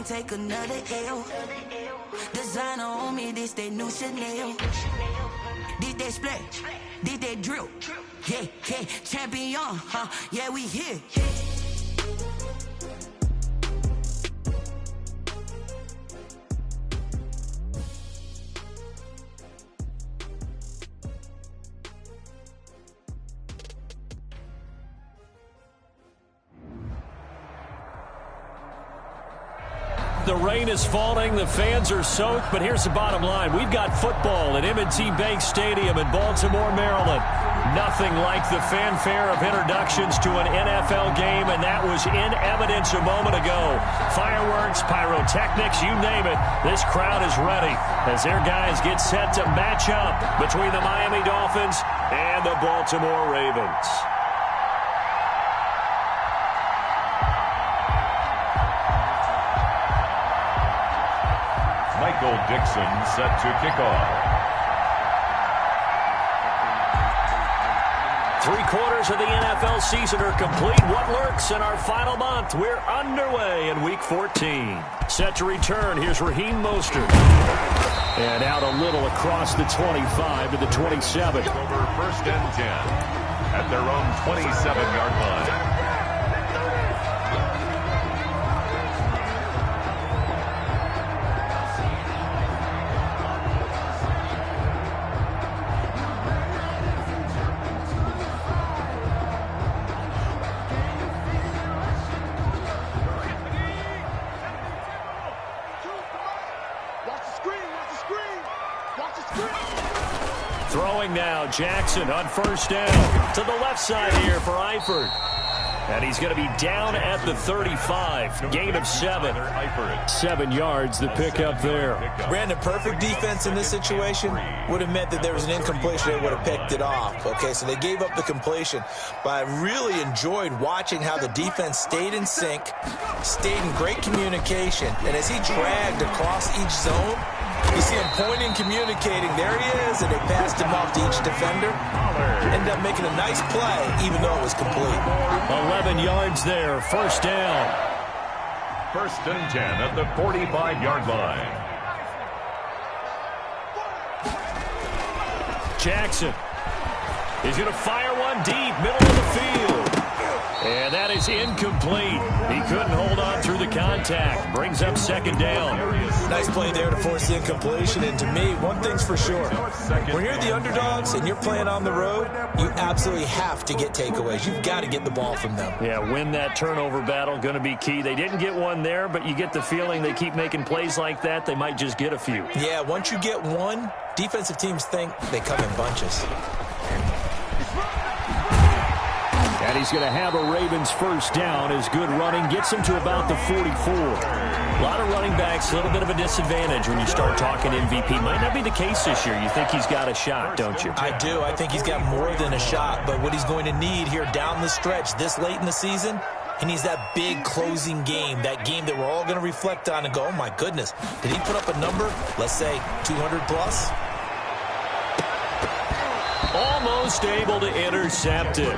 take another L. Designer on me, this that new Chanel. This that splash, this that drill. Yeah, yeah, champion, huh? Yeah, we here. The rain is falling, the fans are soaked, but here's the bottom line. We've got football at M&T Bank Stadium in Baltimore, Maryland. Nothing like the fanfare of introductions to an NFL game, and that was in evidence a moment ago. Fireworks, pyrotechnics, you name it. This crowd is ready as their guys get set to match up between the Miami Dolphins and the Baltimore Ravens. Michael Dixon set to kick off. 3/4 of the NFL season are complete. What lurks in our final month? We're underway in Week 14. Set to return. Here's Raheem Mostert. And out a little across the 25 to the 27. Over 1st and 10 at their own 27-yard line. Throwing now, Jackson on 1st down. To the left side here for Eifert. And he's going to be down at the 35. Gain of 7. 7 yards, the pickup there. Brandon, perfect defense in this situation would have meant that there was an incompletion. They would have picked it off. Okay, so they gave up the completion. But I really enjoyed watching how the defense stayed in sync, stayed in great communication. And as he dragged across each zone, you see him pointing, communicating. There he is, and they passed him off to each defender. Ended up making a nice play, even though it was complete. 11 yards there, 1st down. 1st and 10 at the 45-yard line. Jackson. He's going to fire one deep, middle of the field. And that is incomplete. He couldn't hold on through the contact. Brings up 2nd down. Nice play there to force the incompletion. And to me, one thing's for sure. When you're the underdogs and you're playing on the road, you absolutely have to get takeaways. You've got to get the ball from them. Yeah, win that turnover battle, going to be key. They didn't get one there, but you get the feeling they keep making plays like that, they might just get a few. Yeah, once you get one, defensive teams think they come in bunches. And he's going to have a Ravens 1st down as good running gets him to about the 44. A lot of running backs, a little bit of a disadvantage when you start talking MVP. Might not be the case this year. You think he's got a shot, don't you? I do. I think he's got more than a shot. But what he's going to need here down the stretch this late in the season, he needs that big closing game, that game that we're all going to reflect on and go, oh, my goodness, did he put up a number, let's say 200 plus? Almost able to intercept it.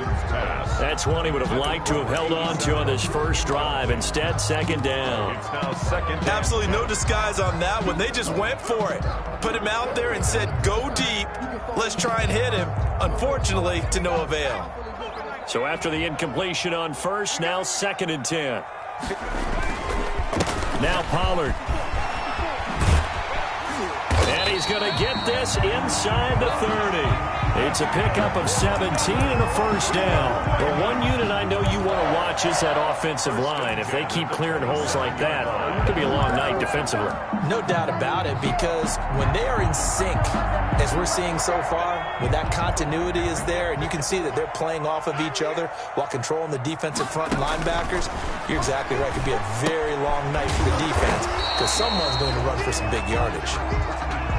That's one he would have liked to have held on to on this first drive. Instead, 2nd down. It's now 2nd down. Absolutely no disguise on that one. They just went for it. Put him out there and said, go deep. Let's try and hit him. Unfortunately, to no avail. So after the incompletion on 1st, now 2nd and 10. Now Pollard. And he's going to get this inside the 30. It's a pickup of 17 and a 1st down. The one unit I know you want to watch is that offensive line. If they keep clearing holes like that, it could be a long night defensively. No doubt about it, because when they are in sync, as we're seeing so far, when that continuity is there, and you can see that they're playing off of each other while controlling the defensive front linebackers, you're exactly right. It could be a very long night for the defense, because someone's going to run for some big yardage.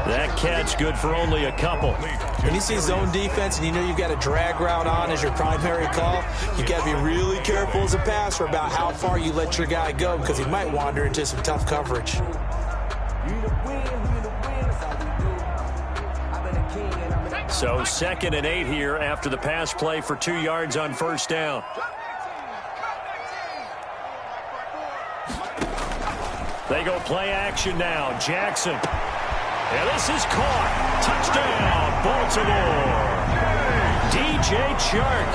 That catch good for only a couple. When you see zone defense and you know you've got a drag route on as your primary call, you got to be really careful as a passer about how far you let your guy go, because he might wander into some tough coverage. So 2nd and 8 here after the pass play for 2 yards on 1st down. They go play action now. Jackson. And this is caught. Touchdown, Baltimore. DJ Chark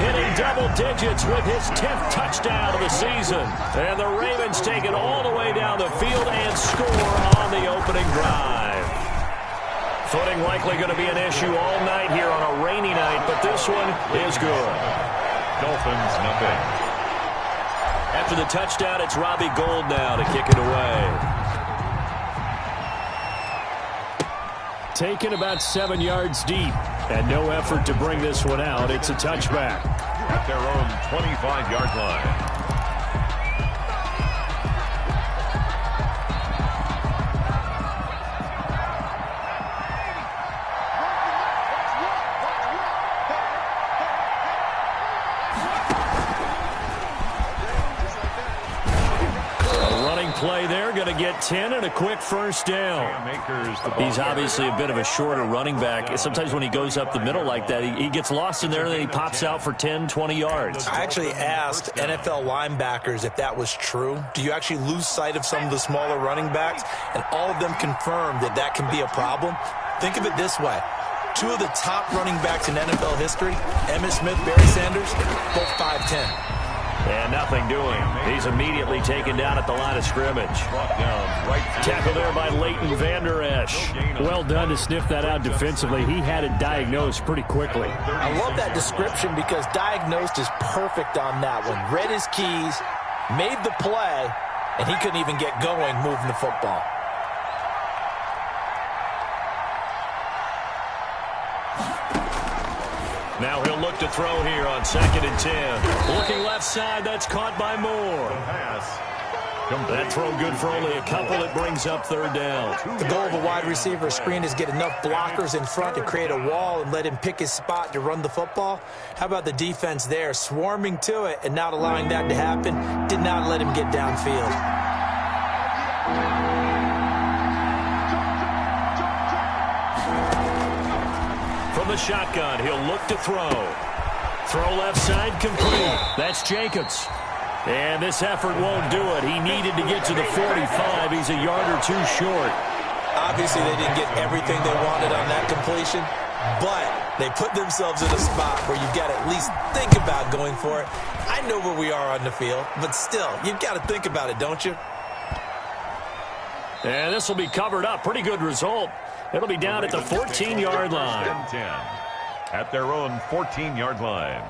hitting double digits with his 10th touchdown of the season. And the Ravens take it all the way down the field and score on the opening drive. Footing likely going to be an issue all night here on a rainy night, but this one is good. Dolphins, nothing. After the touchdown, it's Robbie Gould now to kick it away. Taken about 7 yards deep, and no effort to bring this one out. It's a touchback. At their own 25-yard line. Play there, going to get 10 and a quick first down. He's obviously a bit of a shorter running back. Sometimes when he goes up the middle like that, he gets lost in there and then he pops out for 10, 20 yards. I actually asked NFL linebackers if that was true. Do you actually lose sight of some of the smaller running backs? And all of them confirmed that that can be a problem. Think of it this way. Two of the top running backs in NFL history, Emmitt Smith, Barry Sanders, both 5'10". And nothing doing. He's immediately taken down at the line of scrimmage. Tackle there by Leighton Vander Esch. Well done to sniff that out defensively. He had it diagnosed pretty quickly. I love that description because diagnosed is perfect on that one. Read his keys, made the play, and he couldn't even get going moving the football. Now he'll look to throw here on 2nd and 10. Looking left side, that's caught by Moore. That throw good for only a couple. It brings up 3rd down. The goal of a wide receiver screen is get enough blockers in front to create a wall and let him pick his spot to run the football. How about the defense there, swarming to it and not allowing that to happen? Did not let him get downfield. From the shotgun, he'll look to throw. Throw left side complete. That's Jacobs. And this effort won't do it. He needed to get to the 45. He's a yard or two short. Obviously, they didn't get everything they wanted on that completion, but they put themselves in a spot where you've got to at least think about going for it. I know where we are on the field, but still, you've got to think about it, don't you? And this will be covered up. Pretty good result. It'll be down at the 14-yard line. 10 at their own 14-yard line.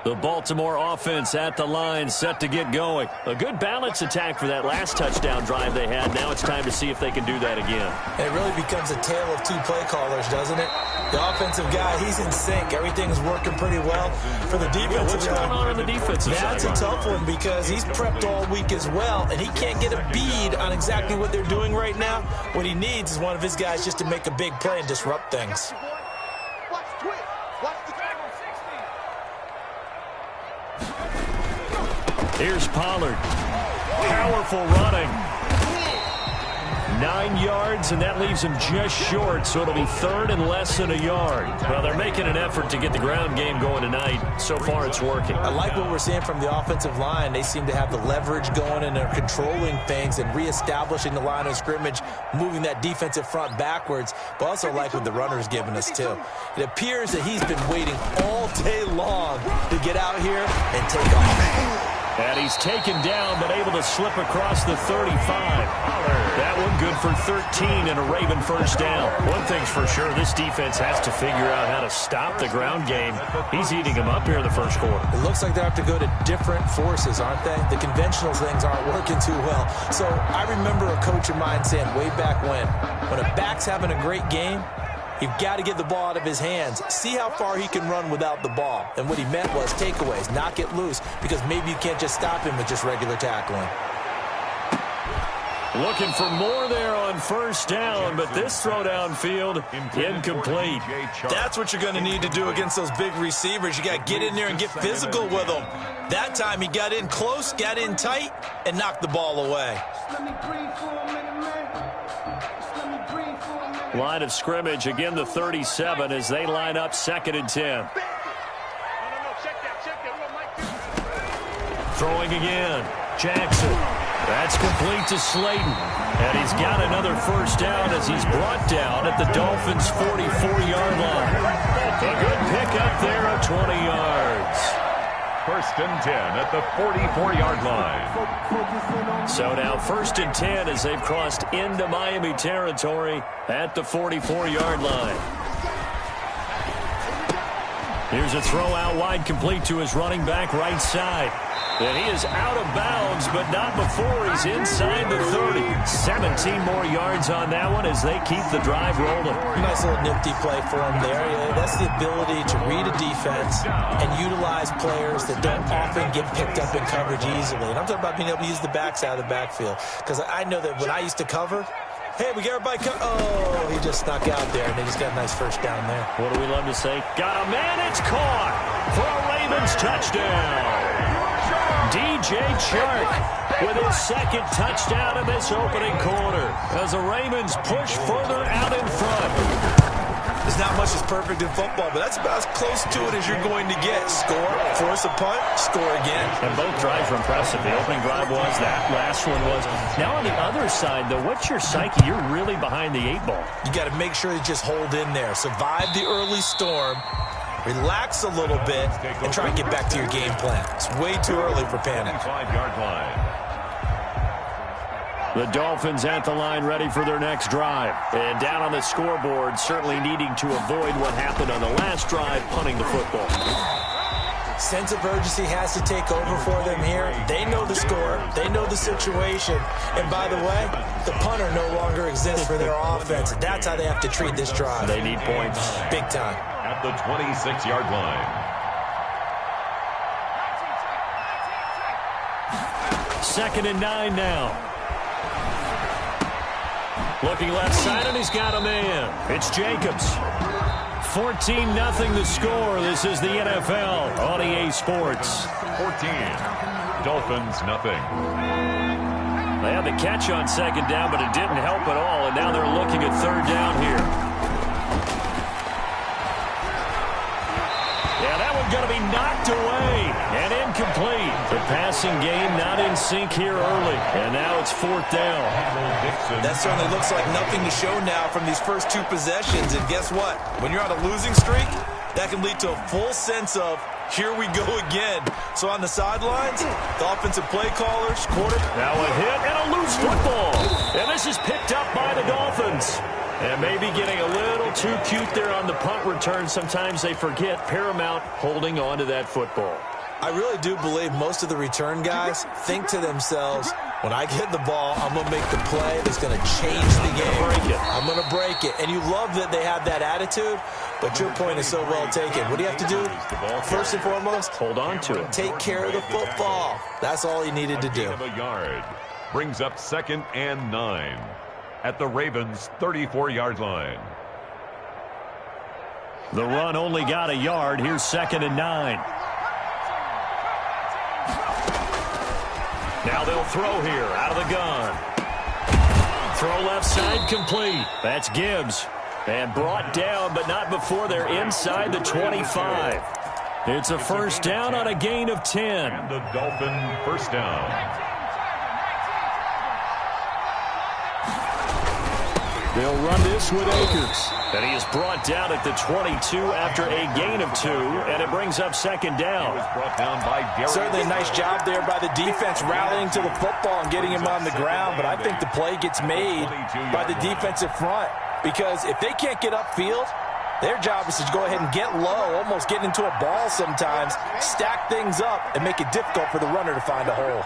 The Baltimore offense at the line, set to get going. A good balance attack for that last touchdown drive they had. Now it's time to see if they can do that again. It really becomes a tale of two play callers, doesn't it? The offensive guy, he's in sync. Everything's working pretty well. For the defensive guy, what's going on the defensive side? That's a tough one because he's prepped all week as well, and he can't get a bead on exactly what they're doing right now. What he needs is one of his guys just to make a big play and disrupt things. Here's Pollard. Powerful running. 9 yards, and that leaves him just short, so it'll be 3rd and less than a yard. Well, they're making an effort to get the ground game going tonight. So far, it's working. I like what we're seeing from the offensive line. They seem to have the leverage going, and they're controlling things and reestablishing the line of scrimmage, moving that defensive front backwards, but also like what the runner's giving us, too. It appears that he's been waiting all day long to get out here and take off. And he's taken down, but able to slip across the 35. That one good for 13 and a Raven first down. One thing's for sure, this defense has to figure out how to stop the ground game. He's eating them up here in the first quarter. It looks like they have to go to different forces, aren't they? The conventional things aren't working too well. So I remember a coach of mine saying way back when a back's having a great game, you've got to get the ball out of his hands. See how far he can run without the ball. And what he meant was takeaways, knock it loose, because maybe you can't just stop him with just regular tackling. Looking for more there on first down, but this throw downfield, incomplete. That's what you're going to need to do against those big receivers. You got to get in there and get physical with them. That time he got in close, got in tight, and knocked the ball away. Line of scrimmage, again the 37 as they line up 2nd and 10. Throwing again. Jackson. That's complete to Slayton. And he's got another first down as he's brought down at the Dolphins' 44-yard line. A good pickup there of 20 yards. First and 10 at the 44-yard line. So now first and 10 as they've crossed into Miami territory at the 44-yard line. Here's a throw out wide, complete to his running back right side. And he is out of bounds, but not before he's inside the 30. 17 more yards on that one as they keep the drive rolling. Nice little nifty play for him there. That's the ability to read a defense and utilize players that don't often get picked up in coverage easily. And I'm talking about being able to use the backs out of the backfield. Because I know that when I used to cover, hey, we got everybody oh, he just snuck out there, and they just got a nice first down there. What do we love to say? Got a man, it's caught for a Ravens touchdown. DJ Chark with his second touchdown in this opening quarter as the Ravens push further out in front. There's not much that's perfect in football, but that's about as close to it as you're going to get. Score, force a punt, score again. And both drives were impressive. The opening drive was, that last one was. Now on the other side, though, what's your psyche? You're really behind the 8 ball. You got to make sure you just hold in there. Survive the early storm. Relax a little bit and try and get back to your game plan. It's way too early for panic. 5-yard line. The Dolphins at the line ready for their next drive. And down on the scoreboard, certainly needing to avoid what happened on the last drive, punting the football. Sense of urgency has to take over for them here. They know the score. They know the situation. And by the way, the punter no longer exists for their offense. That's how they have to treat this drive. They need points. Big time. At the 26-yard line. Second and 9 now. Looking left side, and he's got a man. It's Jacobs. 14-0 the score. This is the NFL on EA Sports. 14. Dolphins, nothing. They had the catch on second down, but it didn't help at all, and now they're looking at third down here. Going to be knocked away and incomplete. The passing game not in sync here early, and now it's fourth down. That certainly looks like nothing to show now from these first 2 possessions, and guess what? When you're on a losing streak, that can lead to a full sense of, here we go again. So on the sidelines, the offensive play callers, now a hit and a loose football, and this is picked up by the Dolphins. And maybe getting a little too cute there on the punt return. Sometimes they forget paramount holding on to that football. I really do believe most of the return guys think to themselves, when I get the ball, I'm going to make the play that's going to change the game. I'm going to break it. And you love that they have that attitude, but your point is so well taken. What do you have to do? First and foremost, hold on to it. Take care of the football. That's all he needed to do. A yard brings up 2nd and 9. At the Ravens' 34-yard line. The run only got a yard. Here's 2nd and 9. Now they'll throw here out of the gun. Throw left side complete. That's Gibbs. And brought down, but not before they're inside the 25. It's a first down on a gain of 10. And the Dolphin first down. They'll run this with Akers. And he is brought down at the 22 after a gain of 2, and it brings up 2nd down. He was brought down by Darius. Certainly a nice job there by the defense rallying to the football and getting him on the ground, but I think the play gets made by the defensive front, because if they can't get upfield, their job is to go ahead and get low, almost get into a ball sometimes, stack things up, and make it difficult for the runner to find a hole.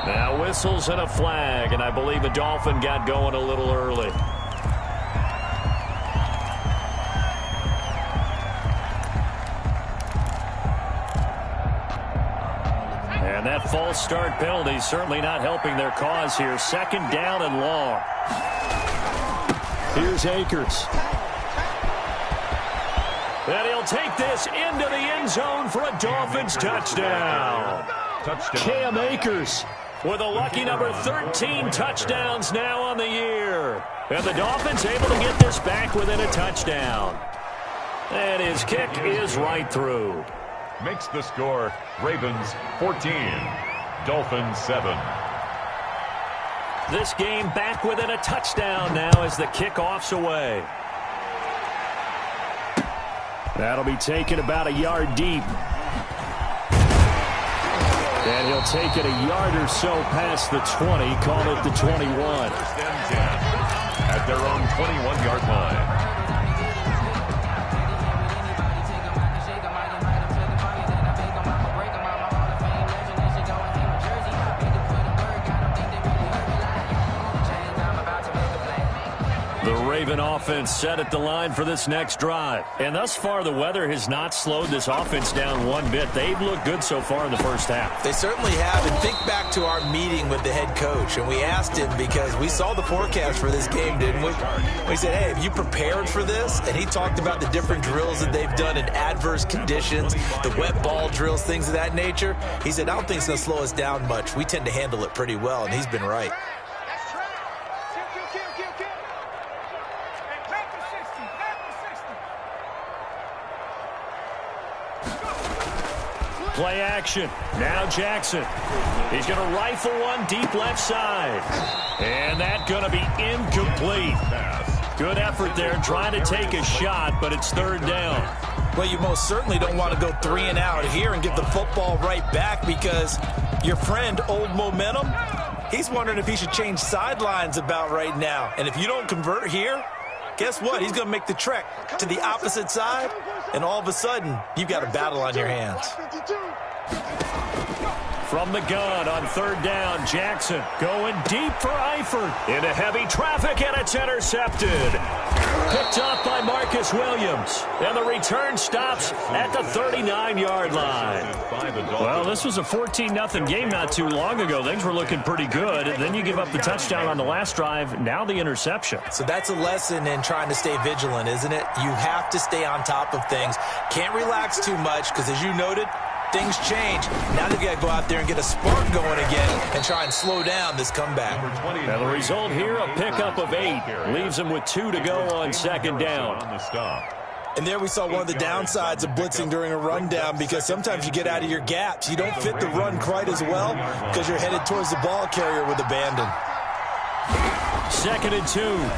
Now whistles and a flag, and I believe the Dolphin got going a little early. And that false start penalty certainly not helping their cause here. 2nd down and long. Here's Akers. And he'll take this into the end zone for a Dolphins touchdown. Cam Akers with a lucky number 13 touchdowns now on the year. And the Dolphins able to get this back within a touchdown. And his kick is right through. Makes the score Ravens 14, Dolphins 7. This game back within a touchdown now as the kickoff's away. That'll be taken about a yard deep. And he'll take it a yard or so past the 20, call it the 21. First and 10 at their own 21-yard line. The Raven offense set at the line for this next drive. And thus far, the weather has not slowed this offense down one bit. They've looked good so far in the first half. They certainly have. And think back to our meeting with the head coach. And we asked him because we saw the forecast for this game, didn't we? We said, hey, have you prepared for this? And he talked about the different drills that they've done in adverse conditions, the wet ball drills, things of that nature. He said, I don't think it's going to slow us down much. We tend to handle it pretty well. And he's been right. Play action. Now Jackson. He's going to rifle one deep left side. And that's going to be incomplete. Good effort there trying to take a shot, but it's third down. Well, you most certainly don't want to go 3 and out here and get the football right back because your friend, Old Momentum, he's wondering if he should change sidelines about right now. And if you don't convert here, guess what? He's going to make the trek to the opposite side, and all of a sudden, you've got a battle on your hands. From the gun on third down, Jackson going deep for Eifert. Into heavy traffic, and it's intercepted. Picked up by Marcus Williams. And the return stops at the 39-yard line. Well, this was a 14-0 game not too long ago. Things were looking pretty good. Then you give up the touchdown on the last drive. Now the interception. So that's a lesson in trying to stay vigilant, isn't it? You have to stay on top of things. Can't relax too much because, as you noted, things change. Now they've got to go out there and get a spark going again and try and slow down this comeback. Now the result here, a pickup of 8. Leaves them with 2 to go on second down. And there we saw one of the downsides of blitzing during a rundown because sometimes you get out of your gaps. You don't fit the run quite as well because you're headed towards the ball carrier with abandon. 2nd and 2.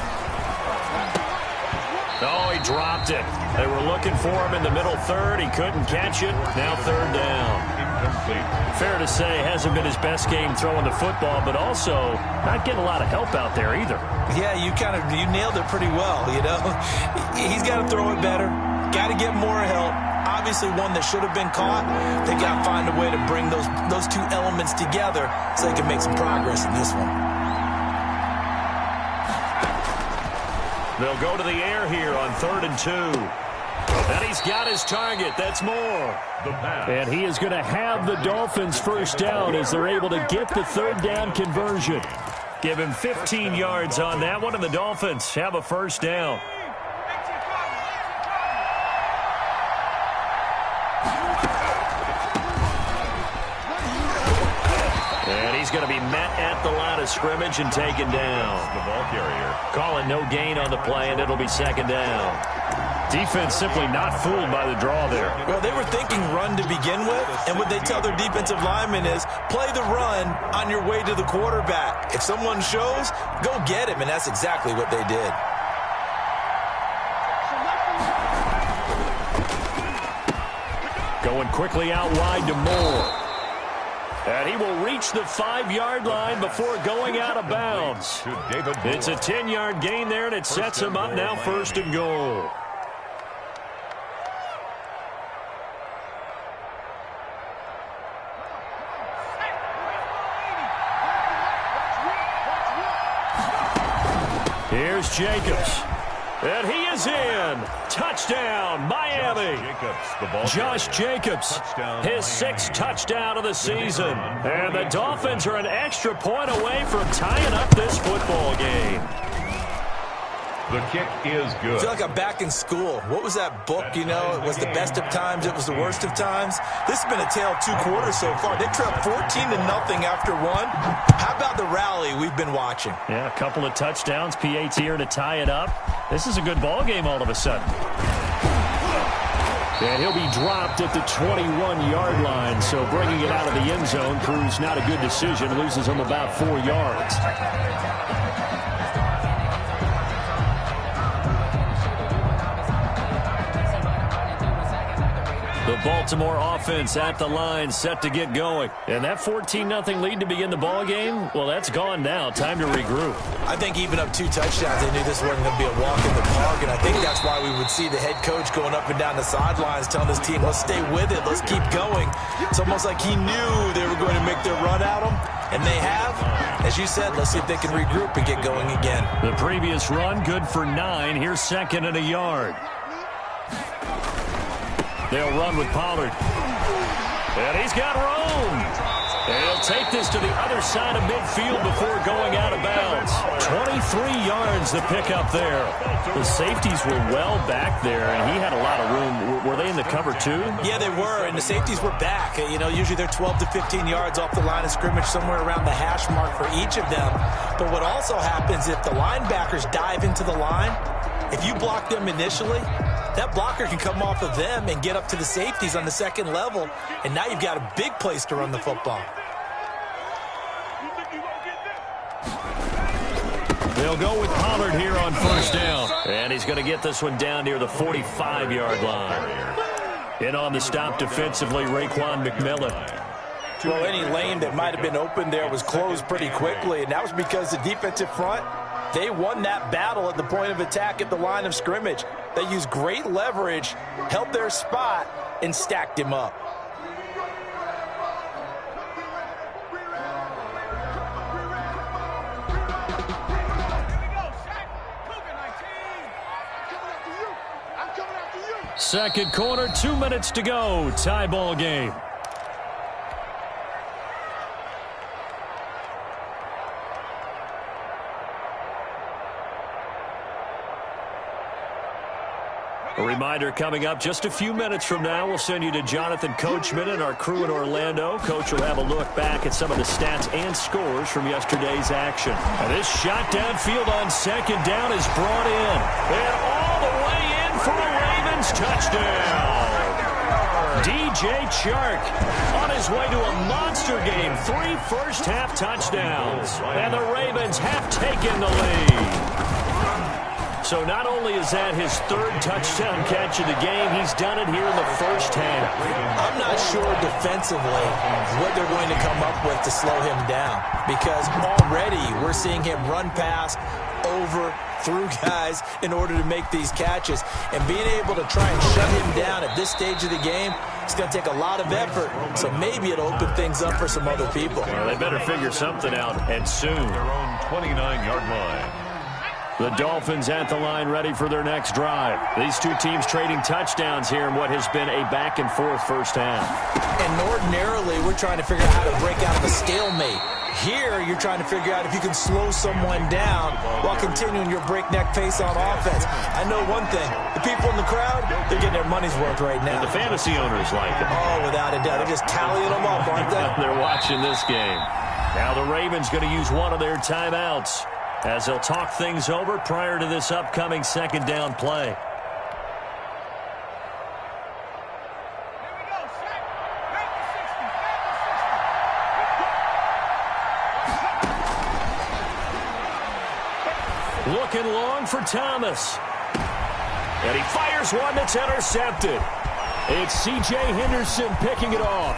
Oh, he dropped it. They were looking for him in the middle third. He couldn't catch it. Now third down. Incomplete. Fair to say, hasn't been his best game throwing the football, but also not getting a lot of help out there either. Yeah, you nailed it pretty well, you know. He's got to throw it better. Got to get more help. Obviously one that should have been caught. They got to find a way to bring those two elements together so they can make some progress in this one. They'll go to the air here on 3rd and 2. And he's got his target. That's more. And he is going to have the Dolphins first down as they're able to get the third down conversion. Give him 15 yards on that one, and the Dolphins have a first down. And he's going to be met at the line of scrimmage and taken down. The ball carrier. Calling no gain on the play, and it'll be second down. Defense simply not fooled by the draw there. Well, they were thinking run to begin with, and what they tell their defensive linemen is play the run on your way to the quarterback. If someone shows, go get him, and that's exactly what they did. Going quickly out wide to Moore. And he will reach the 5-yard line before going out of bounds. It's a 10-yard gain there, and it sets him up now 1st and goal. Here's Jacobs. And he is in. Touchdown, Miami. Josh Jacobs, his 6th touchdown of the season. And the Dolphins are an extra point away from tying up this football game. The kick is good. I feel like I'm back in school. What was that book, you know? It was the best of times. It was the worst of times. This has been a tale of 2 quarters so far. They trailed 14-0 after 1. How about the rally we've been watching? Yeah, a couple of touchdowns. PAT here to tie it up. This is a good ball game all of a sudden. And he'll be dropped at the 21-yard line. So bringing it out of the end zone proves not a good decision. Loses him about 4 yards. The Baltimore offense at the line, set to get going. And that 14-0 lead to begin the ball game, well, that's gone now. Time to regroup. I think even up 2 touchdowns, they knew this wasn't going to be a walk in the park, and I think that's why we would see the head coach going up and down the sidelines telling his team, let's stay with it, let's keep going. It's almost like he knew they were going to make their run at him, and they have. As you said, let's see if they can regroup and get going again. The previous run, good for 9. Here's 2nd and a yard. They'll run with Pollard. And he's got room. And he'll take this to the other side of midfield before going out of bounds. 23 yards the pickup there. The safeties were well back there, and he had a lot of room. Were they in the cover too? Yeah, they were, and the safeties were back. You know, usually they're 12 to 15 yards off the line of scrimmage, somewhere around the hash mark for each of them. But what also happens if the linebackers dive into the line, if you block them initially, that blocker can come off of them and get up to the safeties on the second level, and now you've got a big place to run the football. They'll go with Pollard here on 1st down. And he's going to get this one down near the 45-yard line. In on the stop defensively, Raekwon McMillan. Well, any lane that might have been open there was closed pretty quickly, and that was because the defensive front, they won that battle at the point of attack at the line of scrimmage. They used great leverage, held their spot, and stacked him up. Second quarter, 2 minutes to go. Tie ball game. A reminder coming up just a few minutes from now. We'll send you to Jonathan Coachman and our crew in Orlando. Coach will have a look back at some of the stats and scores from yesterday's action. And this shot downfield on 2nd down is brought in. And all the way in for a Ravens touchdown. DJ Chark on his way to a monster game. 3 first-half touchdowns. And the Ravens have taken the lead. So not only is that his 3rd touchdown catch of the game, he's done it here in the first half. I'm not sure defensively what they're going to come up with to slow him down, because already we're seeing him run past, over, through guys in order to make these catches. And being able to try and shut him down at this stage of the game, it's going to take a lot of effort. So maybe it'll open things up for some other people. Well, they better figure something out, and soon. Their own 29-yard line. The Dolphins at the line ready for their next drive. These two teams trading touchdowns here in what has been a back-and-forth first half. And ordinarily, we're trying to figure out how to break out of a stalemate. Here, you're trying to figure out if you can slow someone down while continuing your breakneck pace on offense. I know one thing. The people in the crowd, they're getting their money's worth right now. And the fantasy owners like it. Oh, without a doubt. They're just tallying them up, aren't they? They're watching this game. Now the Ravens going to use one of their timeouts as they'll talk things over prior to this upcoming 2nd down play. Looking long for Thomas. And he fires one that's intercepted. It's C.J. Henderson picking it off.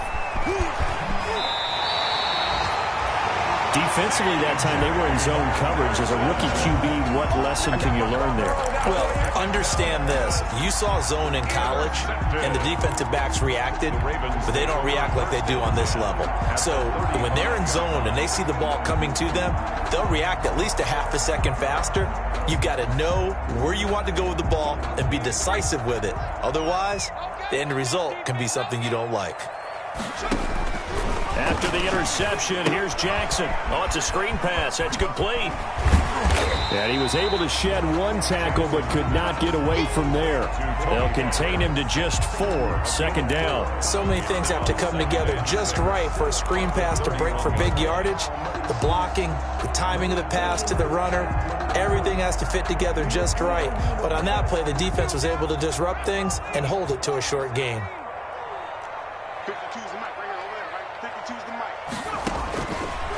Defensively that time, they were in zone coverage. As a rookie QB, what lesson can you learn there? Well, understand this. You saw zone in college, and the defensive backs reacted, but they don't react like they do on this level. So when they're in zone and they see the ball coming to them, they'll react at least a half a second faster. You've got to know where you want to go with the ball and be decisive with it. Otherwise, the end result can be something you don't like. After the interception, here's Jackson. Oh, it's a screen pass. That's complete. And he was able to shed one tackle but could not get away from there. They'll contain him to just 4. Second down. So many things have to come together just right for a screen pass to break for big yardage. The blocking, the timing of the pass to the runner, everything has to fit together just right. But on that play, the defense was able to disrupt things and hold it to a short gain.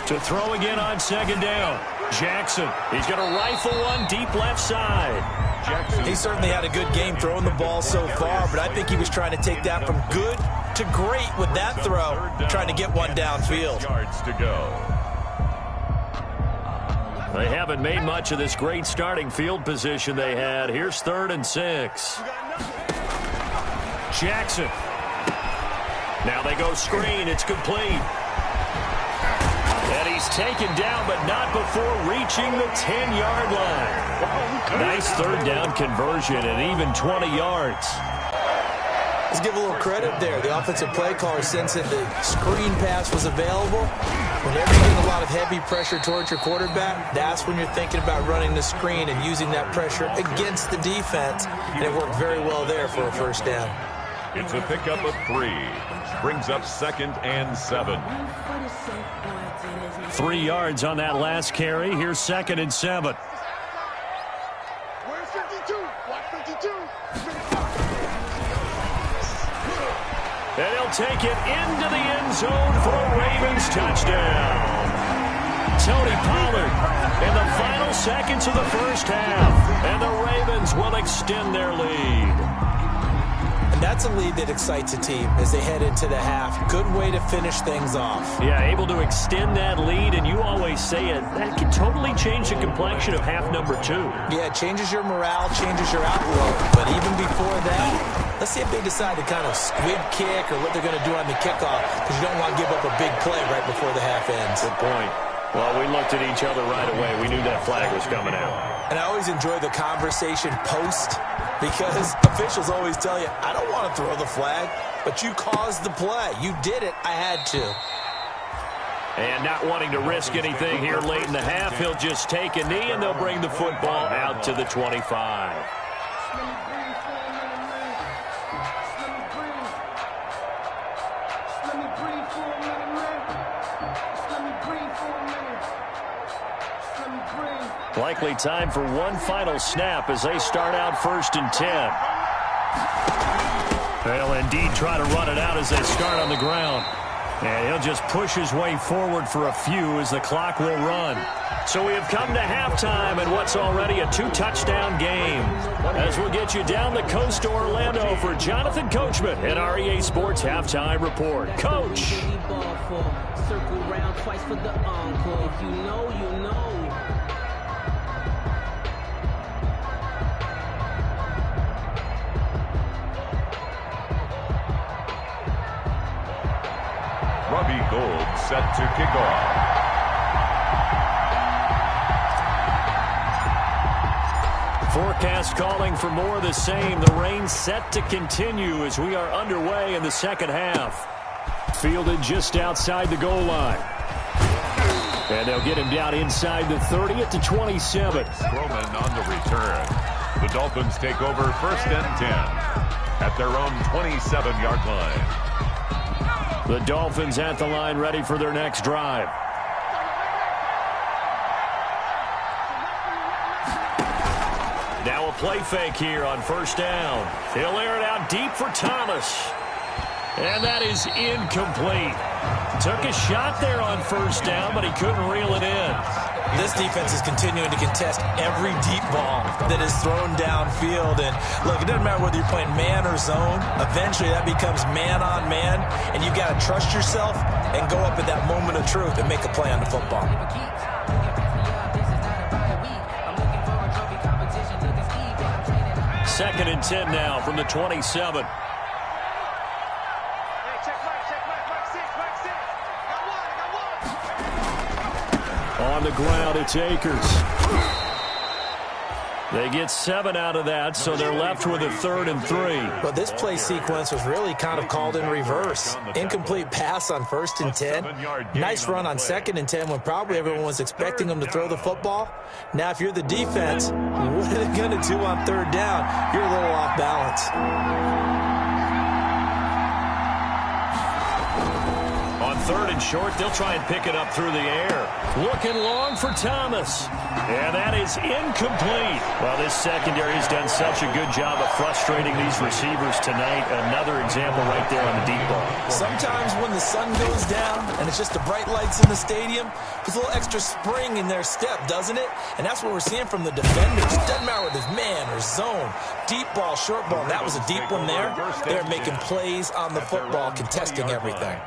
To throw again on second down. Jackson. He's going to rifle one deep left side. Jackson. He certainly had a good game throwing the ball so far, but I think he was trying to take that from good to great with that throw, trying to get one downfield. Yards to go. They haven't made much of this great starting field position they had. Here's 3rd and 6. Jackson. Now they go screen. It's complete. And he's taken down, but not before reaching the 10-yard line. Nice 3rd down conversion and even 20 yards. Let's give a little credit there. The offensive play caller sensed that the screen pass was available. Whenever you get a lot of heavy pressure towards your quarterback, that's when you're thinking about running the screen and using that pressure against the defense. And it worked very well there for a first down. It's a pickup of 3. Brings up 2nd and 7. 3 yards on that last carry. Here's 2nd and 7. Where's 52? Watch 52. And he'll take it into the end zone for a Ravens touchdown. Tony Pollard in the final seconds of the first half. And the Ravens will extend their lead. And that's a lead that excites a team as they head into the half. Good way to finish things off. Yeah, able to extend that lead, and you always say it, that can totally change the complexion of half number 2. Yeah, it changes your morale, changes your outlook. But even before that, let's see if they decide to kind of squib kick or what they're going to do on the kickoff, because you don't want to give up a big play right before the half ends. Good point. Well, we looked at each other right away. We knew that flag was coming out. And I always enjoy the conversation post, because officials always tell you, I don't want to throw the flag, but you caused the play. You did it. I had to. And not wanting to risk anything here late in the half, he'll just take a knee, and they'll bring the football out to the 25. Likely time for one final snap as they start out 1st and 10. They'll indeed try to run it out as they start on the ground. And he'll just push his way forward for a few as the clock will run. So we have come to halftime in what's already a 2-touchdown game. As we'll get you down the coast to Orlando for Jonathan Coachman and our EA Sports Halftime Report. Coach. Circle round twice for the encore. If you know, you know. Robbie Gould set to kick off. Forecast calling for more of the same. The rain set to continue as we are underway in the second half. Fielded just outside the goal line. And they'll get him down inside the 30 at the 27. Stroman on the return. The Dolphins take over 1st and 10 at their own 27-yard line. The Dolphins at the line ready for their next drive. Now a play fake here on 1st down. He'll air it out deep for Thomas. And that is incomplete. Took a shot there on 1st down, but he couldn't reel it in. This defense is continuing to contest every deep ball that is thrown downfield. And look, it doesn't matter whether you're playing man or zone. Eventually that becomes man on man. And you've got to trust yourself and go up at that moment of truth and make a play on the football. 2nd and 10 now from the 27. On the ground, it's Akers. They get 7 out of that, so they're left with a 3rd and 3. But this play sequence was really kind of called in reverse. Incomplete pass on 1st and 10. Nice run on 2nd and 10 when probably everyone was expecting them to throw the football. Now, if you're the defense, what are they going to do on 3rd down? You're a little off balance. On 3rd and short, they'll try and pick it up through the air. Looking long for Thomas. And that is incomplete. Well, this secondary has done such a good job of frustrating these receivers tonight. Another example right there on the deep ball. Sometimes when the sun goes down and it's just the bright lights in the stadium, there's a little extra spring in their step, doesn't it? And that's what we're seeing from the defenders. Doesn't matter whether it's man or zone. Deep ball, short ball. That was a deep one there. They're making plays on the football, contesting everything.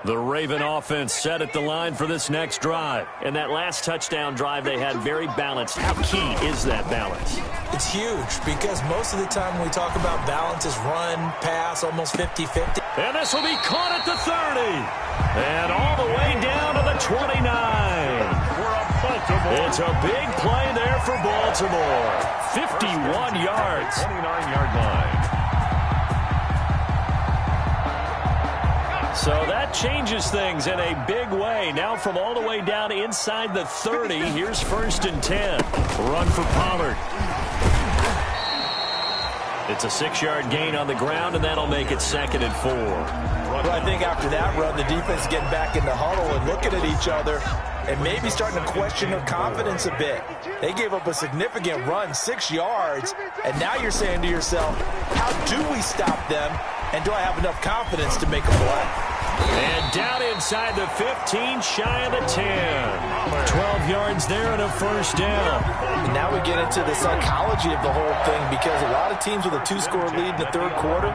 The Raven offense set at the line for this next drive. And that last touchdown drive they had very balanced. How key is that balance? It's huge because most of the time when we talk about balance is run, pass, almost 50-50. And this will be caught at the 30. And all the way down to the 29. It's a big play there for Baltimore. 51 yards. 29-yard line. So that changes things in a big way. Now from all the way down inside the 30, here's 1st and 10. Run for Pollard. It's a 6-yard gain on the ground, and that'll make it 2nd and 4. Well, I think after that run, the defense is getting back in the huddle and looking at each other and maybe starting to question their confidence a bit. They gave up a significant run, 6 yards, and now you're saying to yourself, how do we stop them, and do I have enough confidence to make a play? And down inside the 15, shy of the 10. 12 yards there and a 1st down. And now we get into the psychology of the whole thing because a lot of teams with a 2-score lead in the 3rd quarter,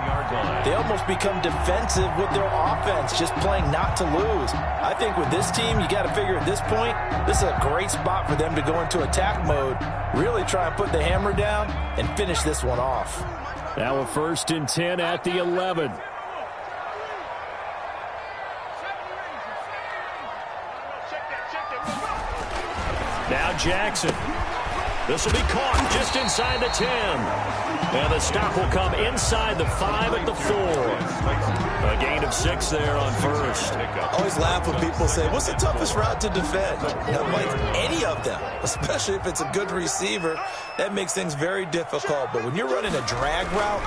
they almost become defensive with their offense, just playing not to lose. I think with this team, you got to figure at this point, this is a great spot for them to go into attack mode, really try and put the hammer down and finish this one off. Now a 1st and 10 at the 11. Now Jackson. This will be caught just inside the 10. And the stop will come inside the 5 at the 4. A gain of 6 there on 1st. I always laugh when people say, what's the toughest route to defend? Like any of them, especially if it's a good receiver, that makes things very difficult. But when you're running a drag route,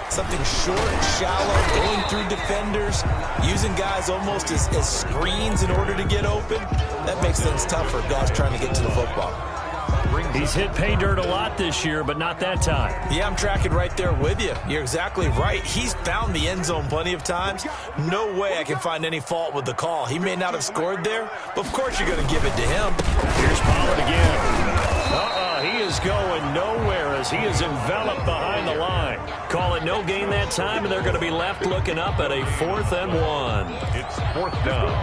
something short, shallow, going through defenders, using guys almost as screens in order to get open, that makes things tough for guys trying to get to the football. He's hit pay dirt a lot this year, but not that time. Yeah, I'm tracking right there with you. You're exactly right. He's found the end zone plenty of times. No way I can find any fault with the call. He may not have scored there, but of course you're going to give it to him. Here's Pollard again. He is going nowhere as he is enveloped behind the line. Call it no gain that time, and they're going to be left looking up at a 4th and 1. It's 4th down.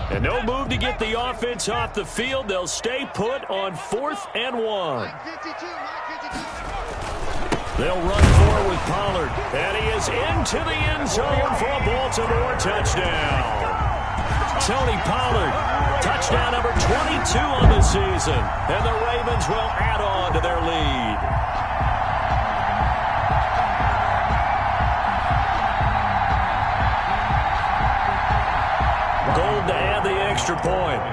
And no move to get the offense off the field. They'll stay put on 4th and 1. They'll run forward with Pollard. And he is into the end zone for a Baltimore touchdown. Tony Pollard, touchdown number 22 on the season. And the Ravens will add on to their lead. Gold to add the extra point.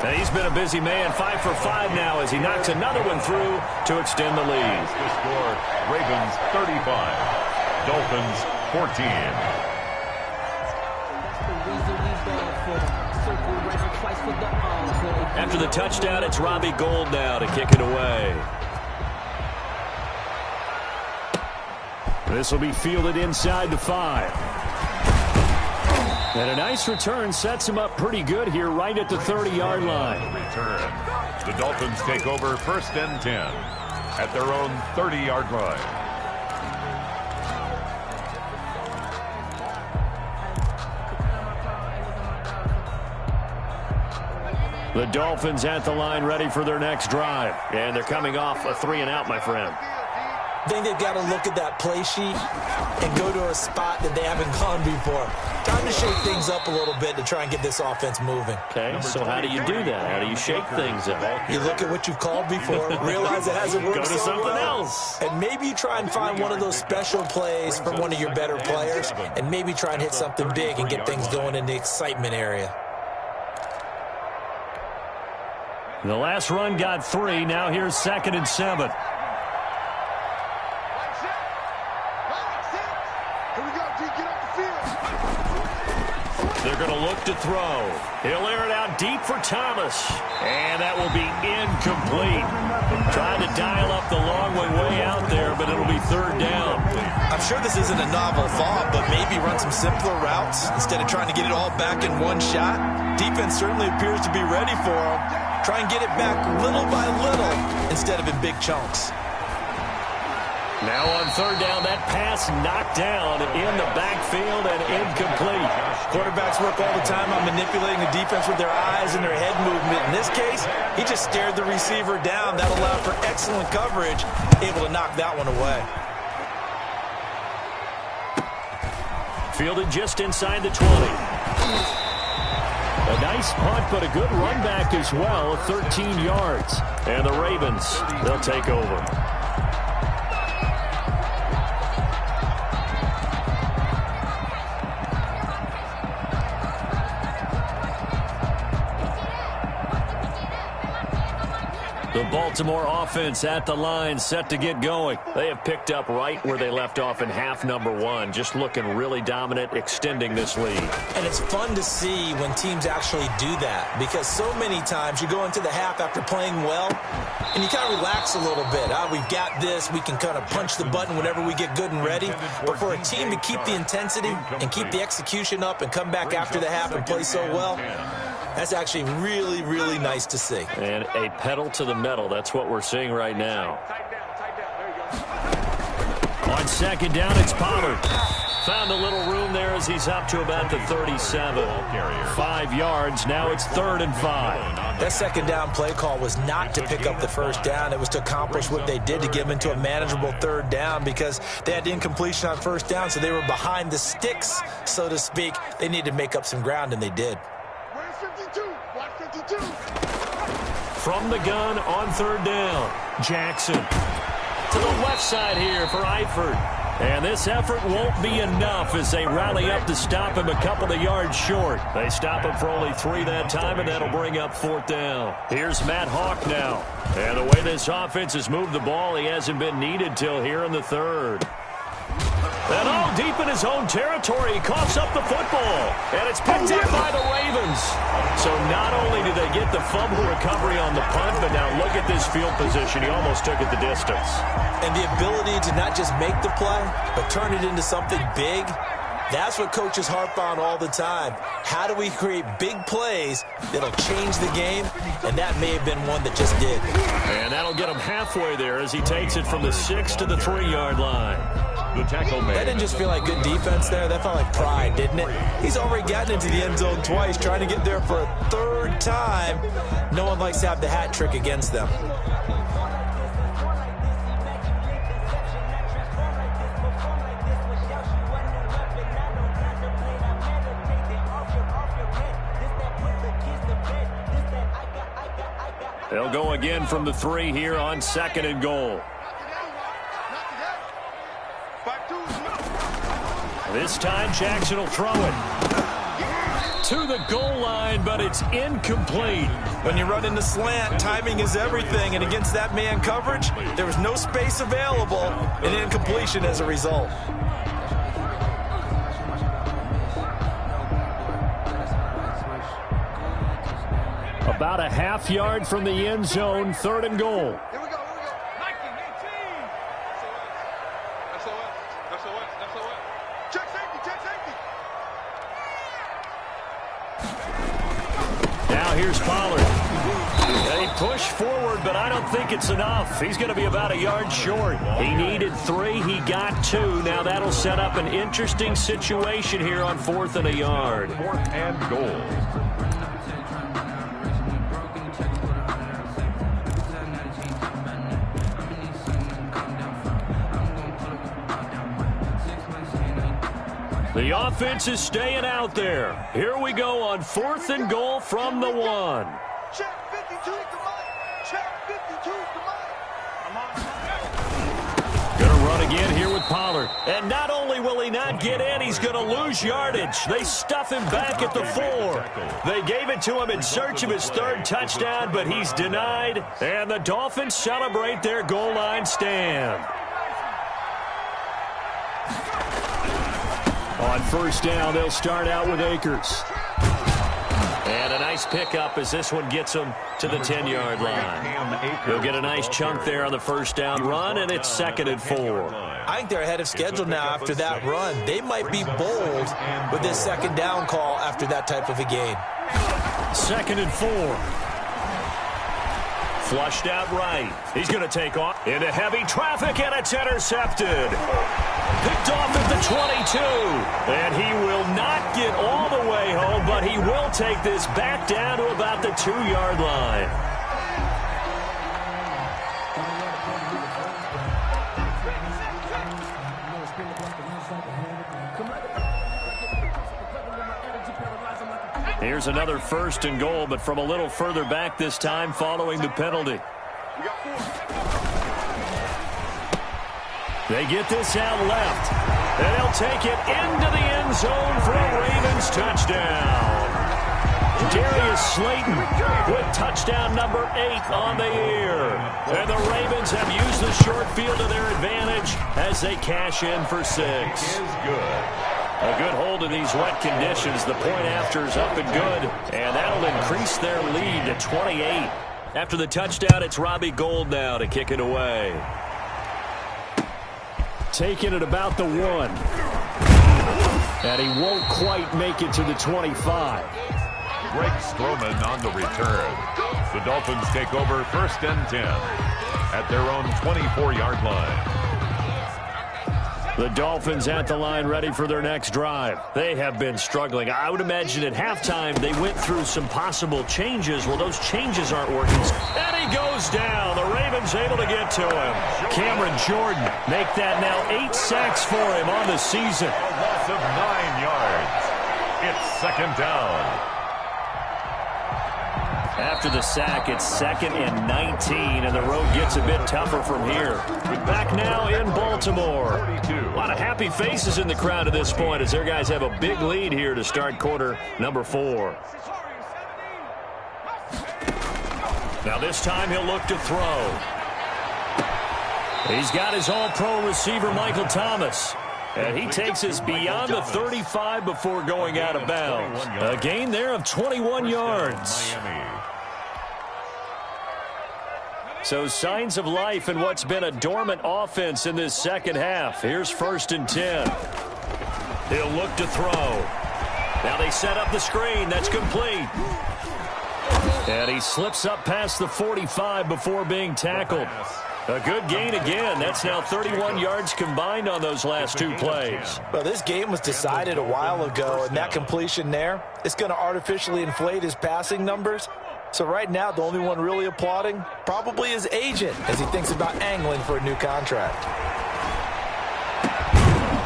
And he's been a busy man, 5 for 5 now as he knocks another one through to extend the lead. The score, Ravens 35, Dolphins 14. After the touchdown, it's Robbie Gould now to kick it away. This will be fielded inside the 5. And a nice return sets him up pretty good here right at the 30-yard line. Return. The Dolphins take over 1st and 10 at their own 30-yard line. The Dolphins at the line ready for their next drive. And they're coming off a 3-and-out, my friend. I think they've got to look at that play sheet and go to a spot that they haven't gone before. Time to shake things up a little bit to try and get this offense moving. Okay, so how do you do that? How do you shake things up? You look at what you've called before, realize it hasn't worked Go to so something well, else. and maybe you try and find one of those special plays from one of your better players, and maybe try and hit something big and get things going in the excitement area. The last run got 3. Now here's 2nd and 7. They're going to look to throw. He'll air it out deep for Thomas. And that will be incomplete. Trying to dial up the long way out there, but it'll be 3rd down. I'm sure this isn't a novel thought, but maybe run some simpler routes instead of trying to get it all back in one shot. Defense certainly appears to be ready for him. Try and get it back little by little instead of in big chunks. Now on 3rd down, that pass knocked down in the backfield and incomplete. Quarterbacks work all the time on manipulating the defense with their eyes and their head movement. In this case, he just stared the receiver down. That allowed for excellent coverage, able to knock that one away. Fielded just inside the 20. A nice punt, but a good run back as well, 13 yards. And the Ravens, they'll take over. The Baltimore offense at the line, set to get going. They have picked up right where they left off in half number 1, just looking really dominant, extending this lead. And it's fun to see when teams actually do that, because so many times you go into the half after playing well, and you kind of relax a little bit. We've got this. We can kind of punch the button whenever we get good and ready. But for a team to keep the intensity and keep the execution up and come back after the half and play so well, that's actually really, really nice to see. And a pedal to the metal. That's what we're seeing right now. On 2nd down, it's Pollard. Found a little room there as he's up to about the 37. 5 yards. Now it's 3rd and 5. That 2nd down play call was not to pick up the 1st down. It was to accomplish what they did to get them into a manageable 3rd down, because they had incompletion on 1st down, so they were behind the sticks, so to speak. They needed to make up some ground, and they did. From the gun on 3rd down, Jackson to the left side here for Eifert. And this effort won't be enough as they rally up to stop him a couple of yards short. They stop him for only 3 that time, and that'll bring up 4th down. Here's Matt Hawk now. And the way this offense has moved the ball, he hasn't been needed till here in the 3rd. And all deep in his own territory, he coughs up the football. And it's picked up by the Ravens. So not only did they get the fumble recovery on the punt, but now look at this field position. He almost took it the distance. And the ability to not just make the play, but turn it into something big, that's what coaches harp on all the time. How do we create big plays that'll change the game? And that may have been one that just did. And that'll get him halfway there as he takes it from the 6 to the 3-yard line. The tackle man. That didn't just feel like good defense there. That felt like pride, didn't it? He's already gotten into the end zone twice, trying to get there for a 3rd time. No one likes to have the hat trick against them. They'll go again from the 3 here on 2nd and goal. This time Jackson will throw it to the goal line, but it's incomplete. When you run into slant, timing is everything, and against that man coverage, there was no space available, and incompletion as a result. About a half yard from the end zone, 3rd and goal. Now here's Pollard. They push forward, but I don't think it's enough. He's going to be about a yard short. He needed 3. He got 2. Now that'll set up an interesting situation here on 4th and a yard. 4th and goal. The offense is staying out there. Here we go on 4th and goal from the 1. Check 52, come on. Check 52, come on. Gonna run again here with Pollard. And not only will he not get in, he's going to lose yardage. They stuff him back at the 4. They gave it to him in search of his 3rd touchdown, but he's denied. And the Dolphins celebrate their goal line stand. On 1st down, they'll start out with Akers. And a nice pickup as this one gets him to the 10-yard line. He'll get a nice chunk there on the 1st down run, and it's 2nd and 4. I think they're ahead of schedule now after that run. They might be bold with this 2nd down call after that type of a gain. 2nd and 4. Flushed out right. He's going to take off into heavy traffic, and it's intercepted. Picked off at the 22. And he will not get all the way home, but he will take this back down to about the 2-yard line. Here's another 1st and goal, but from a little further back this time following the penalty. They get this out left, and they'll take it into the end zone for a Ravens touchdown. Darius Slayton with touchdown number 8 on the year. And the Ravens have used the short field to their advantage as they cash in for 6. Is good. A good hold in these wet conditions. The point after is up and good, and that'll increase their lead to 28. After the touchdown, it's Robbie Gould now to kick it away. Taking it about the 1. And he won't quite make it to the 25. Greg Stroman on the return. The Dolphins take over 1st and 10 at their own 24-yard line. The Dolphins at the line ready for their next drive. They have been struggling. I would imagine at halftime they went through some possible changes. Well, those changes aren't working. And he goes down. The Ravens able to get to him. Cameron Jordan make that now 8 sacks for him on the season. A loss of 9 yards. It's 2nd down. After the sack, it's 2nd and 19, and the road gets a bit tougher from here. Back now in Baltimore. A lot of happy faces in the crowd at this point as their guys have a big lead here to start quarter number 4. Now this time he'll look to throw. He's got his all-pro receiver, Michael Thomas. And he takes us beyond the 35 before going out of bounds. A gain there of 21 yards. So signs of life in what's been a dormant offense in this second half. Here's 1st and 10. He'll look to throw. Now they set up the screen. That's complete. And he slips up past the 45 before being tackled. A good gain again. That's now 31 yards combined on those last 2 plays. Well, this game was decided a while ago, and that completion there is going to artificially inflate his passing numbers. So right now, the only one really applauding probably his agent as he thinks about angling for a new contract.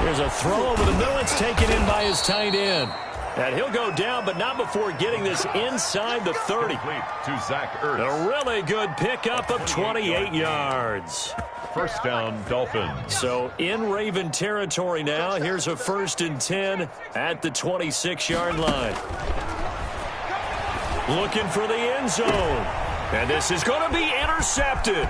There's a throw over the middle. It's taken in by his tight end. And he'll go down, but not before getting this inside the 30. To Zach Ertz. A really good pickup of 28 yards. 1st down, Dolphins. So in Raven territory now. Here's a 1st and 10 at the 26-yard line. Looking for the end zone. And this is going to be intercepted.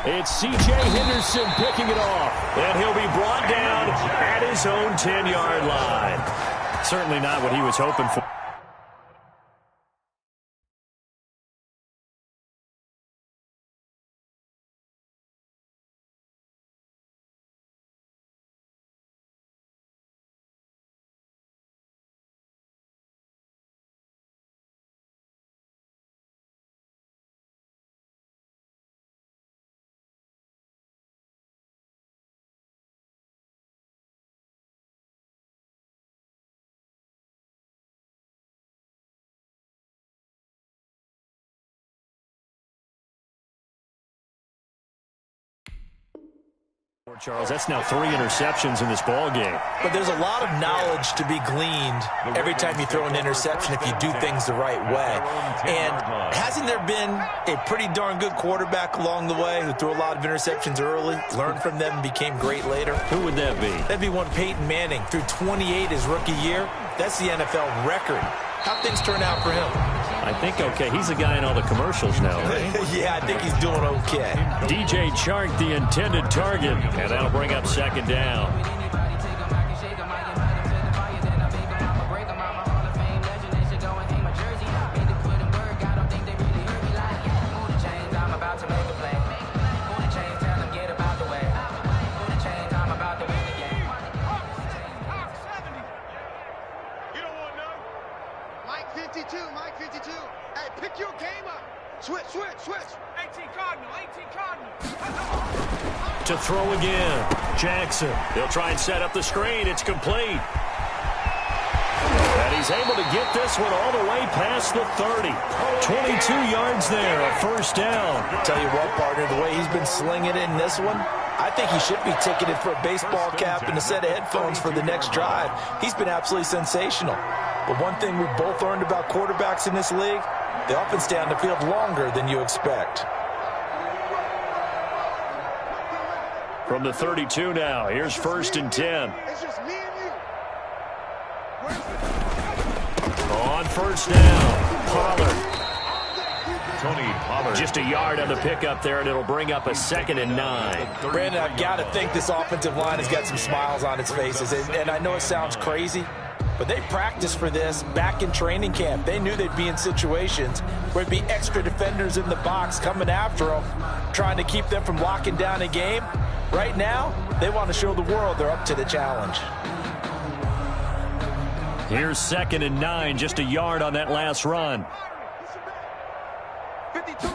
It's C.J. Henderson picking it off. And he'll be brought down at his own 10-yard line. Certainly not what he was hoping for. Charles, that's now 3 interceptions in this ball game. But there's a lot of knowledge to be gleaned every time you throw an interception if you do things the right way. And hasn't there been a pretty darn good quarterback along the way who threw a lot of interceptions early, learned from them, and became great later? Who would that be? That'd be one Peyton Manning. Threw 28 his rookie year. That's the NFL record. How'd things turn out for him? I think okay. He's the guy in all the commercials now, right? Yeah, I think he's doing okay. DJ Chark, the intended target, and that'll bring up second down. Mike 52. Hey, pick your game up. Switch. 18 Cardinal. To throw again. Jackson. He'll try and set up the screen. It's complete. And he's able to get this one all the way past the 30. 22 yards there, a first down. Tell you what, partner, the way he's been slinging it in this one, I think he should be ticketed for a baseball cap and a set of headphones for the next drive. He's been absolutely sensational. But one thing we've both learned about quarterbacks in this league, they often stay on the field longer than you expect. From the 32 now, here's 1st and 10. It's just me and you. On 1st down, Pollard. Tony Pollard. Just a yard on the pickup there, and it'll bring up a 2nd and 9. Brandon, I've got to think this offensive line has got some smiles on its faces. And I know it sounds crazy, but they practiced for this back in training camp. They knew they'd be in situations where there'd be extra defenders in the box coming after them, trying to keep them from locking down a game. Right now, they want to show the world they're up to the challenge. Here's 2nd and 9, just a yard on that last run. 52.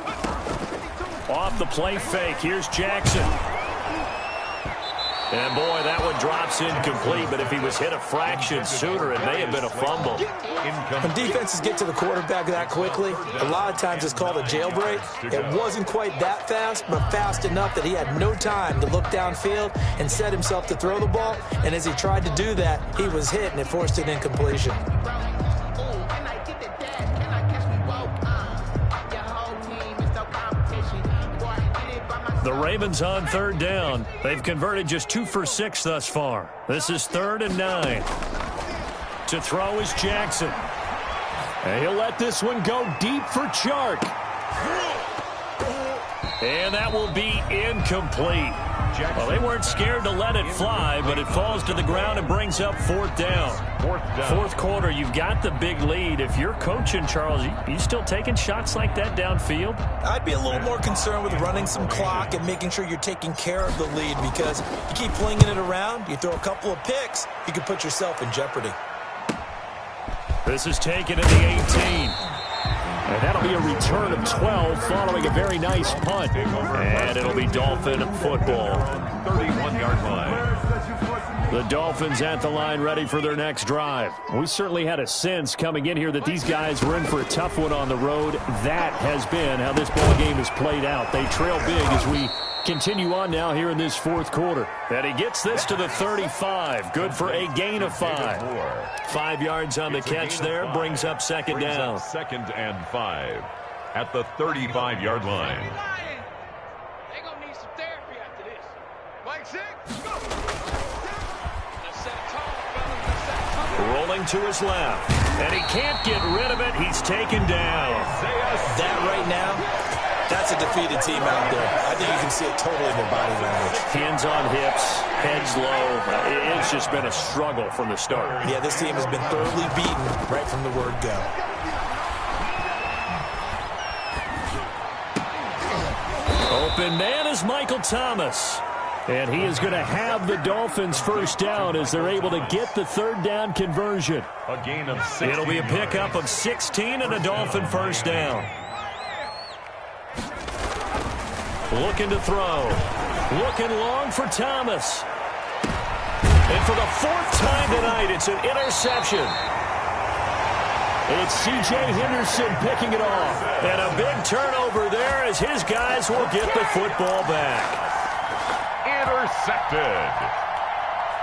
Off the play fake, here's Jackson. And boy, that one drops incomplete, but if he was hit a fraction sooner, it may have been a fumble. When defenses get to the quarterback that quickly, a lot of times it's called a jailbreak. It wasn't quite that fast, but fast enough that he had no time to look downfield and set himself to throw the ball. And as he tried to do that, he was hit, and it forced an incompletion. The Ravens on 3rd down. They've converted just 2 for 6 thus far. This is 3rd and 9. To throw is Jackson. And he'll let this one go deep for Chark. And that will be incomplete. Well, they weren't scared to let it fly, but it falls to the ground and brings up 4th down. 4th quarter, you've got the big lead. If you're coaching, Charles, you still taking shots like that downfield? I'd be a little more concerned with running some clock and making sure you're taking care of the lead, because you keep flinging it around, you throw a couple of picks, you can put yourself in jeopardy. This is taken at the 18. And that'll be a return of 12 following a very nice punt. And it'll be Dolphin football. 31-yard line. The Dolphins at the line ready for their next drive. We certainly had a sense coming in here that these guys were in for a tough one on the road. That has been how this ball game has played out. They trail big as we continue on now here in this 4th quarter. And he gets this to the 35. Good for a gain of 5. 5 yards on the catch there. Brings up 2nd down. 2nd and 5 at the 35-yard line. They're going to need some therapy after this. Mike 6. Rolling to his left. And he can't get rid of it. He's taken down. That right now, that's a defeated team out there. I think you can see it totally in their body language. Hands on hips, heads low. It's just been a struggle from the start. Yeah, this team has been thoroughly beaten right from the word go. Open man is Michael Thomas. And he is going to have the Dolphins first down as they're able to get the 3rd down conversion. A gain of 16. It'll be a pickup of 16 and a Dolphin first down. Looking to throw. Looking long for Thomas. And for the 4th time tonight, it's an interception. It's C.J. Henderson picking it off. And a big turnover there as his guys will get the football back. intercepted.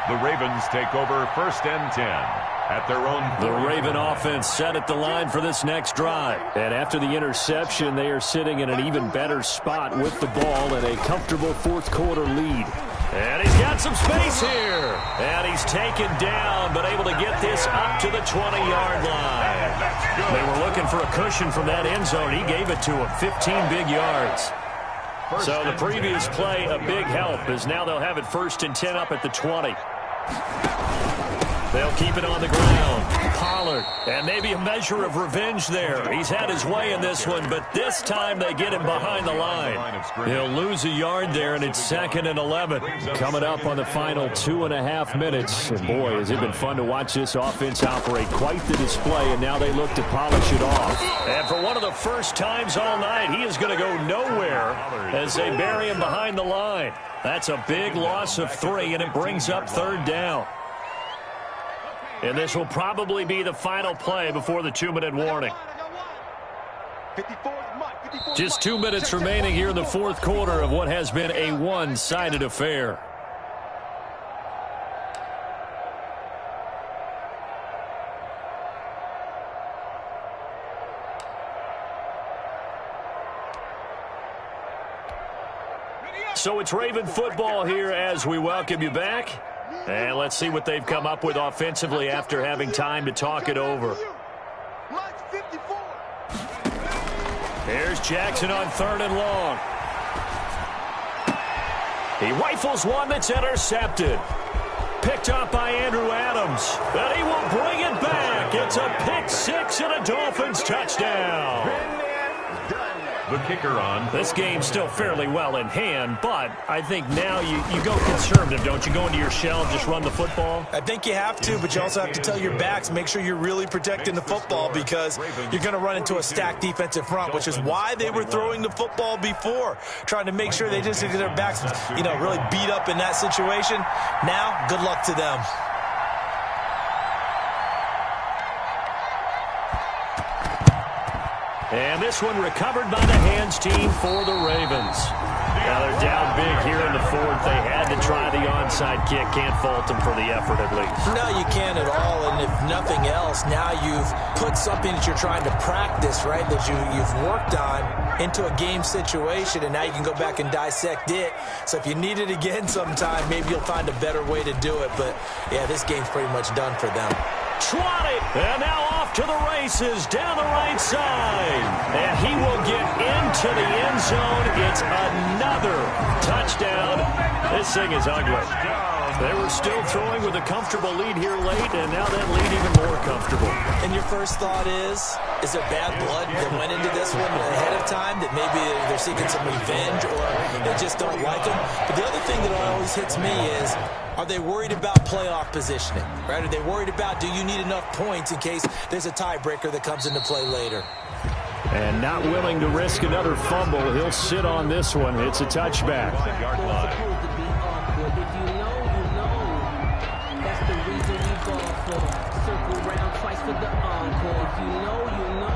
The Ravens take over 1st and 10 at their own. The Raven offense set at the line for this next drive. And after the interception, they are sitting in an even better spot with the ball and a comfortable fourth-quarter lead. And he's got some space here. And he's taken down, but able to get this up to the 20-yard line. They were looking for a cushion from that end zone. He gave it to him, 15 big yards. So the previous play, a big help, as now they'll have it 1st and 10 up at the 20. They'll keep it on the ground. Pollard, and maybe a measure of revenge there. He's had his way in this one, but this time they get him behind the line. He'll lose a yard there, and it's 2nd and 11. Coming up on the final 2.5 minutes. And boy, has it been fun to watch this offense operate. Quite the display, and now they look to polish it off. And for one of the first times all night, he is going to go nowhere as they bury him behind the line. That's a big loss of 3, and it brings up 3rd down. And this will probably be the final play before the 2-minute warning. Just 2 minutes remaining here in the fourth quarter of what has been a one-sided affair. So it's Raven football here as we welcome you back. And let's see what they've come up with offensively after having time to talk it over. Here's Jackson on 3rd and long. He rifles one that's intercepted. Picked up by Andrew Adams. And he will bring it back. It's a pick 6 and a Dolphins touchdown. The kicker on. This game's still fairly well in hand, but I think now you go conservative, don't you? Go into your shell and just run the football? I think you have to, but you also have to tell your backs, make sure you're really protecting the football because you're going to run into a stacked defensive front, which is why they were throwing the football before, trying to make sure they just get their backs, really beat up in that situation. Now, good luck to them. And this one recovered by the hands team for the Ravens. Now they're down big here in the fourth. They had to try the onside kick. Can't fault them for the effort at least. No, you can't at all. And if nothing else, now you've put something that you're trying to practice, right, that you've worked on into a game situation, and now you can go back and dissect it. So if you need it again sometime, maybe you'll find a better way to do it. But, yeah, this game's pretty much done for them. Swatted, and now off to the races down the right side. And he will get into the end zone. It's another touchdown. This thing is ugly. They were still throwing with a comfortable lead here late, and now that lead even more comfortable. And your first thought is there bad blood that went into this one ahead of time, that maybe they're seeking some revenge or they just don't like him? But the other thing that always hits me is, are they worried about playoff positioning, right? Are they worried about, do you need enough points in case there's a tiebreaker that comes into play later? And not willing to risk another fumble. He'll sit on this one. It's a touchback. For the encore, if you know, you know.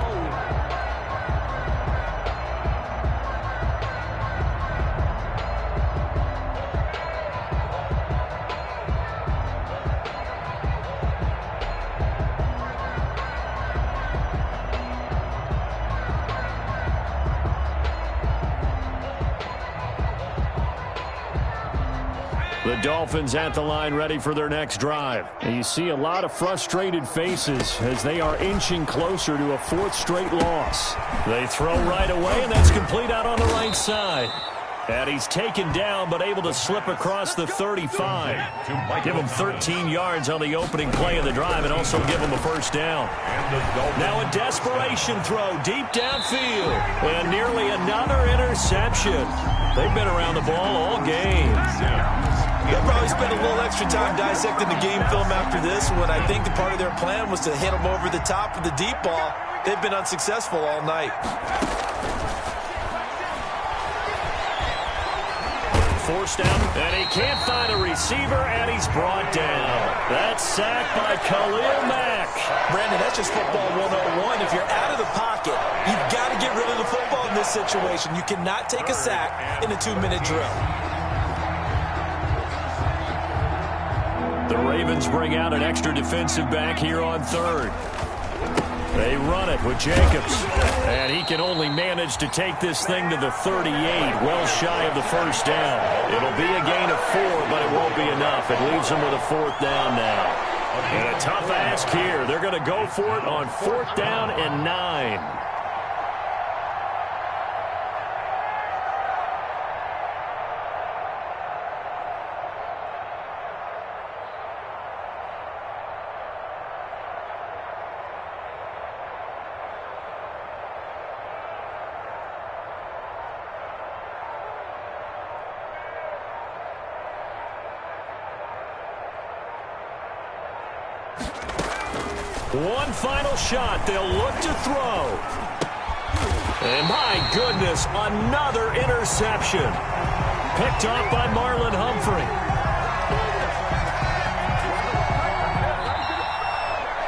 The Dolphins at the line ready for their next drive. And you see a lot of frustrated faces as they are inching closer to a 4th straight loss. They throw right away, and that's complete out on the right side. And he's taken down but able to slip across the 35. Give him 13 yards on the opening play of the drive and also give him a first down. Now a desperation throw deep downfield. And nearly another interception. They've been around the ball all game. They'll probably spend a little extra time dissecting the game film after this one. I think the part of their plan was to hit them over the top of the deep ball. They've been unsuccessful all night. Forced out, and he can't find a receiver, and he's brought down. That's sacked by Khalil Mack. Brandon, that's just football 101. If you're out of the pocket, you've got to get rid of the football in this situation. You cannot take a sack in a 2-minute drill. The Ravens bring out an extra defensive back here on third. They run it with Jacobs. And he can only manage to take this thing to the 38, well shy of the first down. It'll be a gain of 4, but it won't be enough. It leaves them with a 4th down now. And a tough ask here. They're going to go for it on 4th down and 9. One final shot. They'll look to throw. And my goodness, another interception. Picked off by Marlon Humphrey.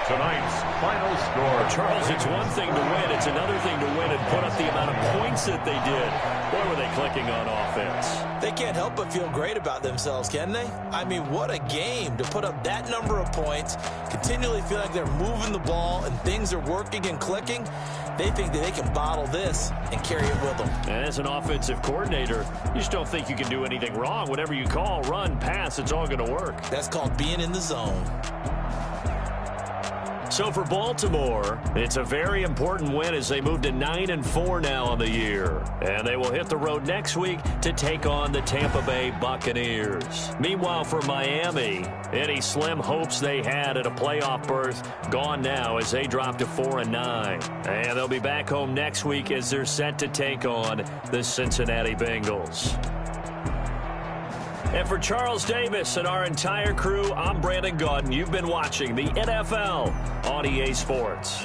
Tonight's final score. Charles, it's one thing to win. It's another thing to win and put up the amount of points that they did. Boy, were they clicking on offense. They can't help but feel great about themselves, can they? I mean, what a game to put up that number of points, continually feel like they're moving the ball and things are working and clicking. They think that they can bottle this and carry it with them. And as an offensive coordinator, you just don't think you can do anything wrong. Whatever you call, run, pass, it's all going to work. That's called being in the zone. So for Baltimore, it's a very important win as they move to 9-4 now on the year. And they will hit the road next week to take on the Tampa Bay Buccaneers. Meanwhile, for Miami, any slim hopes they had at a playoff berth gone now as they drop to 4-9. And they'll be back home next week as they're set to take on the Cincinnati Bengals. And for Charles Davis and our entire crew, I'm Brandon Gaudin. You've been watching the NFL on EA Sports.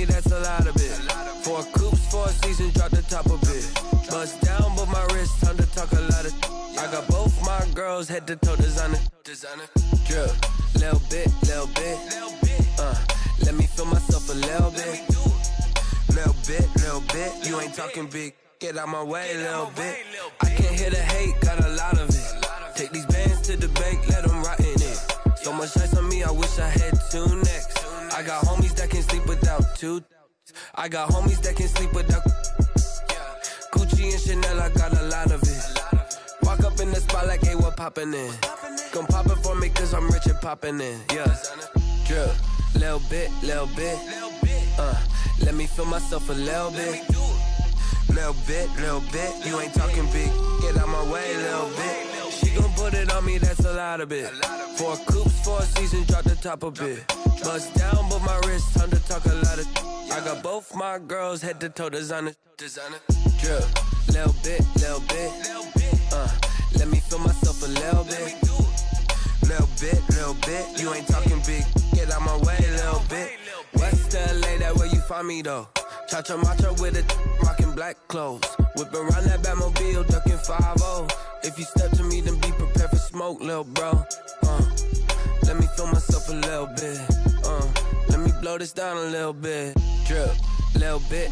me, that's a lot of it. 4 coops, 4 seasons, drop the top a bit. Bust down, but my wrist, time to talk a lot of. I got both my girls head to toe designer. Drip, little bit. Let me feel myself a little bit. Little bit. You ain't talking big. Get out my way, little bit. I can't hear the hate, got a lot of it. Take these bands to the bank, let them rot in it. So much ice on me, I wish I had 2 necks. I got homies that can sleep without 2. I got homies that can sleep without Gucci and Chanel, I got a lot of it. Walk up in the spot like, hey, what poppin' in? Gon' pop it for me cause I'm rich and poppin' in, yeah. Drip, little bit. Let me feel myself a little bit. Little bit. You ain't talking big. Get out my way, little bit. She gon' put it on me, that's a lot of it. 4 coops, 4 seasons, drop the top a bit. Bust down, but my wrist, time to talk a lot of. I got both my girls head to toe designer. Drip, little bit. Let me feel myself a little bit. Little bit. You ain't talking big. Get out my way, little bit. West LA, that where you find me though. Cha-cha matcha with a rockin' black clothes. Whip around that Batmobile, ducking 5-0. If you step to me, then be prepared for smoke, lil' bro. Let me feel myself a little bit. Let me blow this down a little bit. Drip, little bit.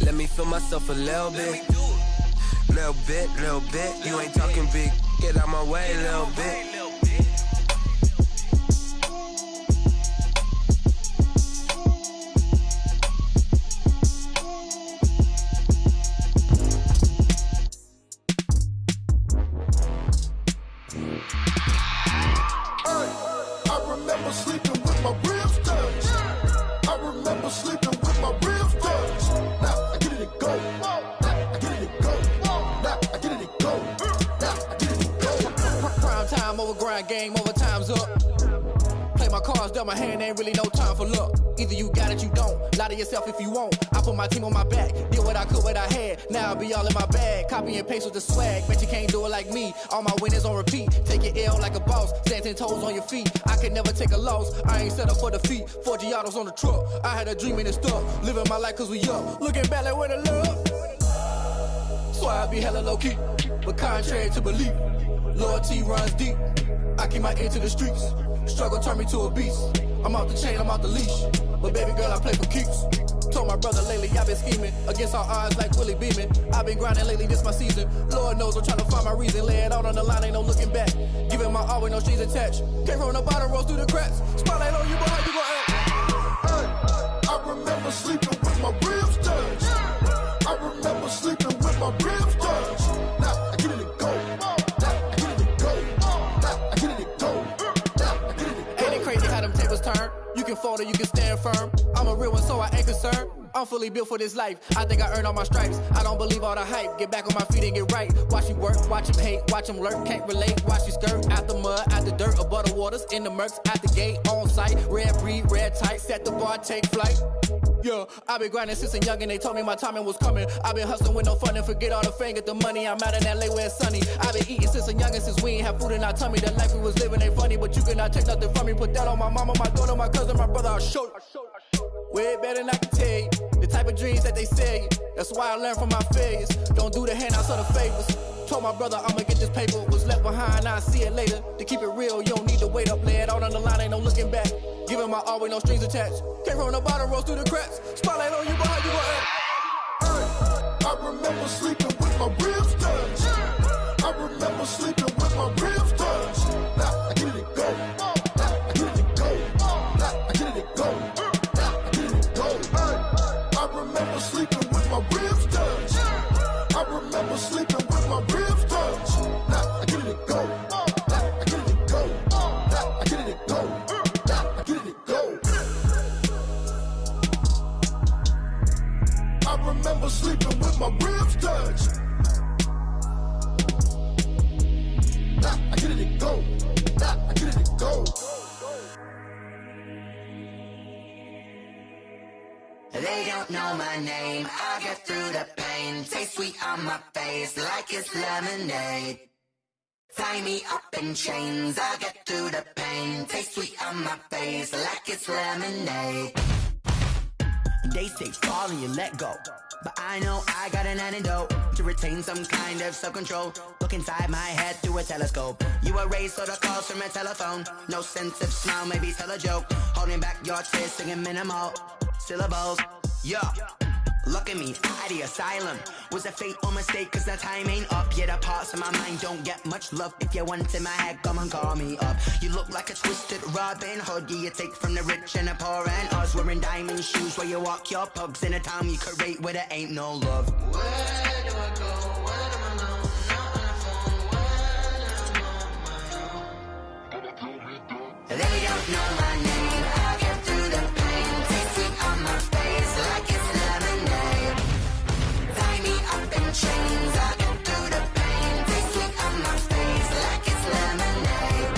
Let me feel myself a little bit. Little bit. You ain't talking big. Get out my way, little bit. Sleeping with my ribs touched. I remember sleeping with my ribs touched. Now I get it go. Prime time over grind, game over, time's up. Play my cards, dealt my hand, ain't really no time for luck. Either you got it, you don't. Lie to yourself if you won't. I put my team on my back, did what I could, what I had. Now I be all in my bag, copy and paste with the swag. Bet you can't do it like me. All my winners on repeat. Take your L like a boss, stand 10 toes on your feet. I can never take a loss. I ain't set up for defeat. 4 Giottos on the truck. I had a dream and it's stuck. Living my life cause we up. Looking back like where the love. So I be hella low key, but contrary to belief, loyalty runs deep. I keep my ear to the streets. Struggle turned me to a beast. I'm out the chain, I'm out the leash. But baby girl, I play for keeps. Told my brother lately, I've been scheming against all odds like Willie Beeman. I've been grinding lately, this my season. Lord knows I'm trying to find my reason. Lay it out on the line, ain't no looking back. Giving my all with no strings attached. Came from the bottom, rose through the cracks. Spotlight on you, boy, how you gon' act? I remember sleeping with my ribs touched. I remember sleeping with my ribs touched. Now I get it go. Ain't it crazy how them tables turn? You can fold or you can stand firm. I'm a real one, so I ain't concerned. I'm fully built for this life. I think I earned all my stripes. I don't believe all the hype. Get back on my feet and get right. Watch you work, watch him hate, watch him lurk. Can't relate, watch you skirt. Out the mud, out the dirt, above the waters, in the murks, out the gate, on site. Red breed, red tight, set the bar, take flight. Yeah, I been grinding since a young and they told me my timing was coming. I been hustling with no fun and forget all the fame, get the money. I'm out in LA where it's sunny. I been eating since a young and since we ain't have food in our tummy. The life we was living ain't funny, but you cannot take nothing from me. Put that on my mama, my daughter, my cousin, my brother, I'll show you. Way better than I can tell you. The type of dreams that they sell you. That's why I learned from my failures. Don't do the handouts or the favors. Told my brother I'ma get this paper. Was left behind, I'll see it later. To keep it real, you don't need to wait up. Lay it out on the line, ain't no looking back. Giving my all with no strings attached. Came from the bottom, rose through the cracks. Spotlight on you, boy, how you gon' act? I remember sleeping with my ribs touched. I remember sleeping with my ribs touched. Now I get it go. I remember sleeping with my ribs touched. I remember sleeping with my ribs touched. Now I get it go. I remember sleeping with my ribs touched. Now I get it go. They don't know my name, I get through the pain. Taste sweet on my face like it's lemonade. Tie me up in chains, I'll get through the pain. Taste sweet on my face like it's lemonade. They say fall and you let go, but I know I got an antidote to retain some kind of self-control. Look inside my head through a telescope. You erase all the calls from a telephone. No sense of smile, maybe tell a joke. Holding back your tears, singing minimal syllables. Yeah. Look at me, out of the asylum. Was a fate or mistake, cause the time ain't up. Yeah, the parts of my mind don't get much love. If you want in my head, come and call me up. You look like a twisted Robin Hood. Yeah, you take from the rich and the poor and us. Wearing diamond shoes where you walk your pugs. In a town you create where there ain't no love. Where do I go? When I'm alone? Not on the phone, when I'm on my own. They don't know my name. I'll get through the pain. Taste sweet on my face like it's lemonade. Tie me up in chains. I'll get through the pain. Taste sweet on my face like it's lemonade.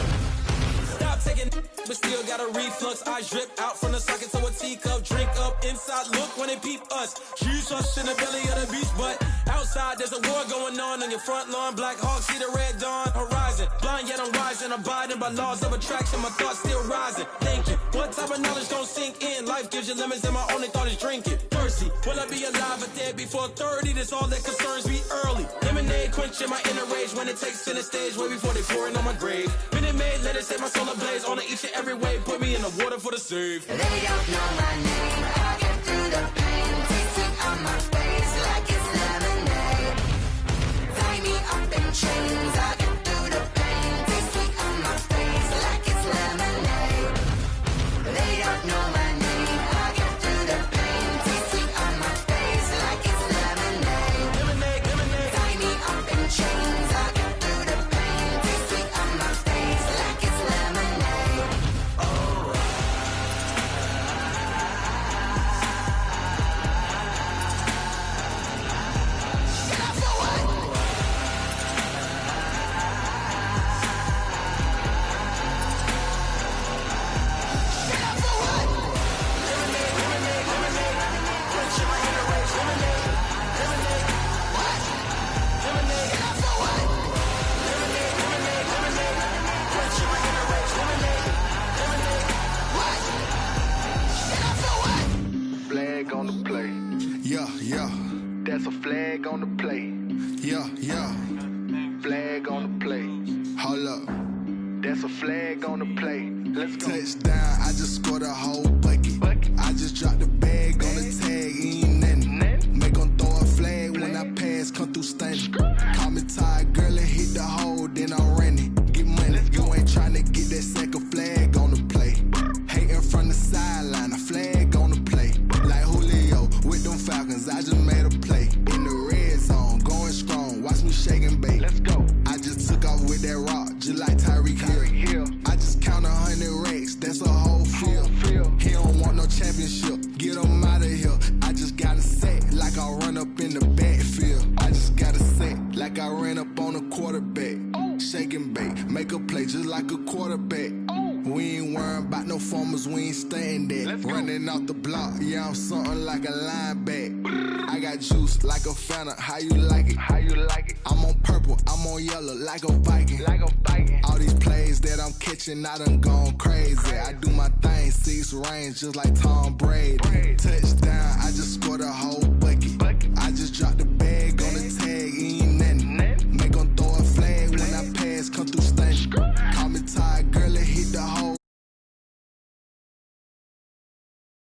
Stop taking, but still got a reflux. Eyes drip out from the socket to a teacup. Drink up inside, look when they peep us. Huge us in the belly of the beach, but outside there's a war going on your front lawn. Black Hawk, see the red dawn horizon. Blind yet I'm rising, abiding by laws of attraction. My thoughts still rising. Thinking, what type of knowledge don't sink in? Life gives you lemons and my only thought is drinking. Thirsty, will I be alive or dead before 30? That's all that concerns me early. Lemonade quenching my inner rage when it takes center stage way before they pour it on my grave. Minute Maid, let it set my soul ablaze. On each and every way, put me in the water for the save. They don't know my name. I'll get through the pain. Taste sweet on my face like it's lemonade. Tie me up in chains. I'll get through the pain. Taste sweet on my face like it's lemonade. They don't know my name. I'll get through the pain. Taste sweet on my face like it's lemonade. Lemonade, lemonade. Tie me up in chains. I'll get through the pain. Taste sweet on my face like it's lemonade. Oh. Flag on the play. Yeah, yeah. That's a flag on the play. Yeah, yeah. Flag on the play. Hold up. That's a flag on the play. Let's go. Touchdown, I just scored a whole bucket. I just dropped the bag on the tag, ain't nothing. Make 'em throw a flag when I pass, come through stunning. Call me tired, girl, and hit the hole, then I'm running. Get money, you ain't tryna get that second flag on the play. Hating from the sideline, a flag on the play. Like Julio with them Falcons, I just made a play. In the red zone, going strong, watch me shake and bake. Let's go. I just took off with that rock, just like Tyreek Hill. I just count 100 racks, that's a whole field. He don't want no championship, get him out of here. I just got a set, like I run up in the backfield. I just got a set, like I ran up on a quarterback. Shake and bake, make a play just like a quarterback. We ain't worrying about no formers, we ain't staying there. Running off the block, yeah, I'm something like a linebacker. I got juice like a Fanta, how you like it? How you like it? I'm on purple, I'm on yellow, like a Viking. Like a Viking. All these plays that I'm catching, I done gone crazy. I do my thing, 6 rings, just like Tom Brady. Touchdown, I just scored a whole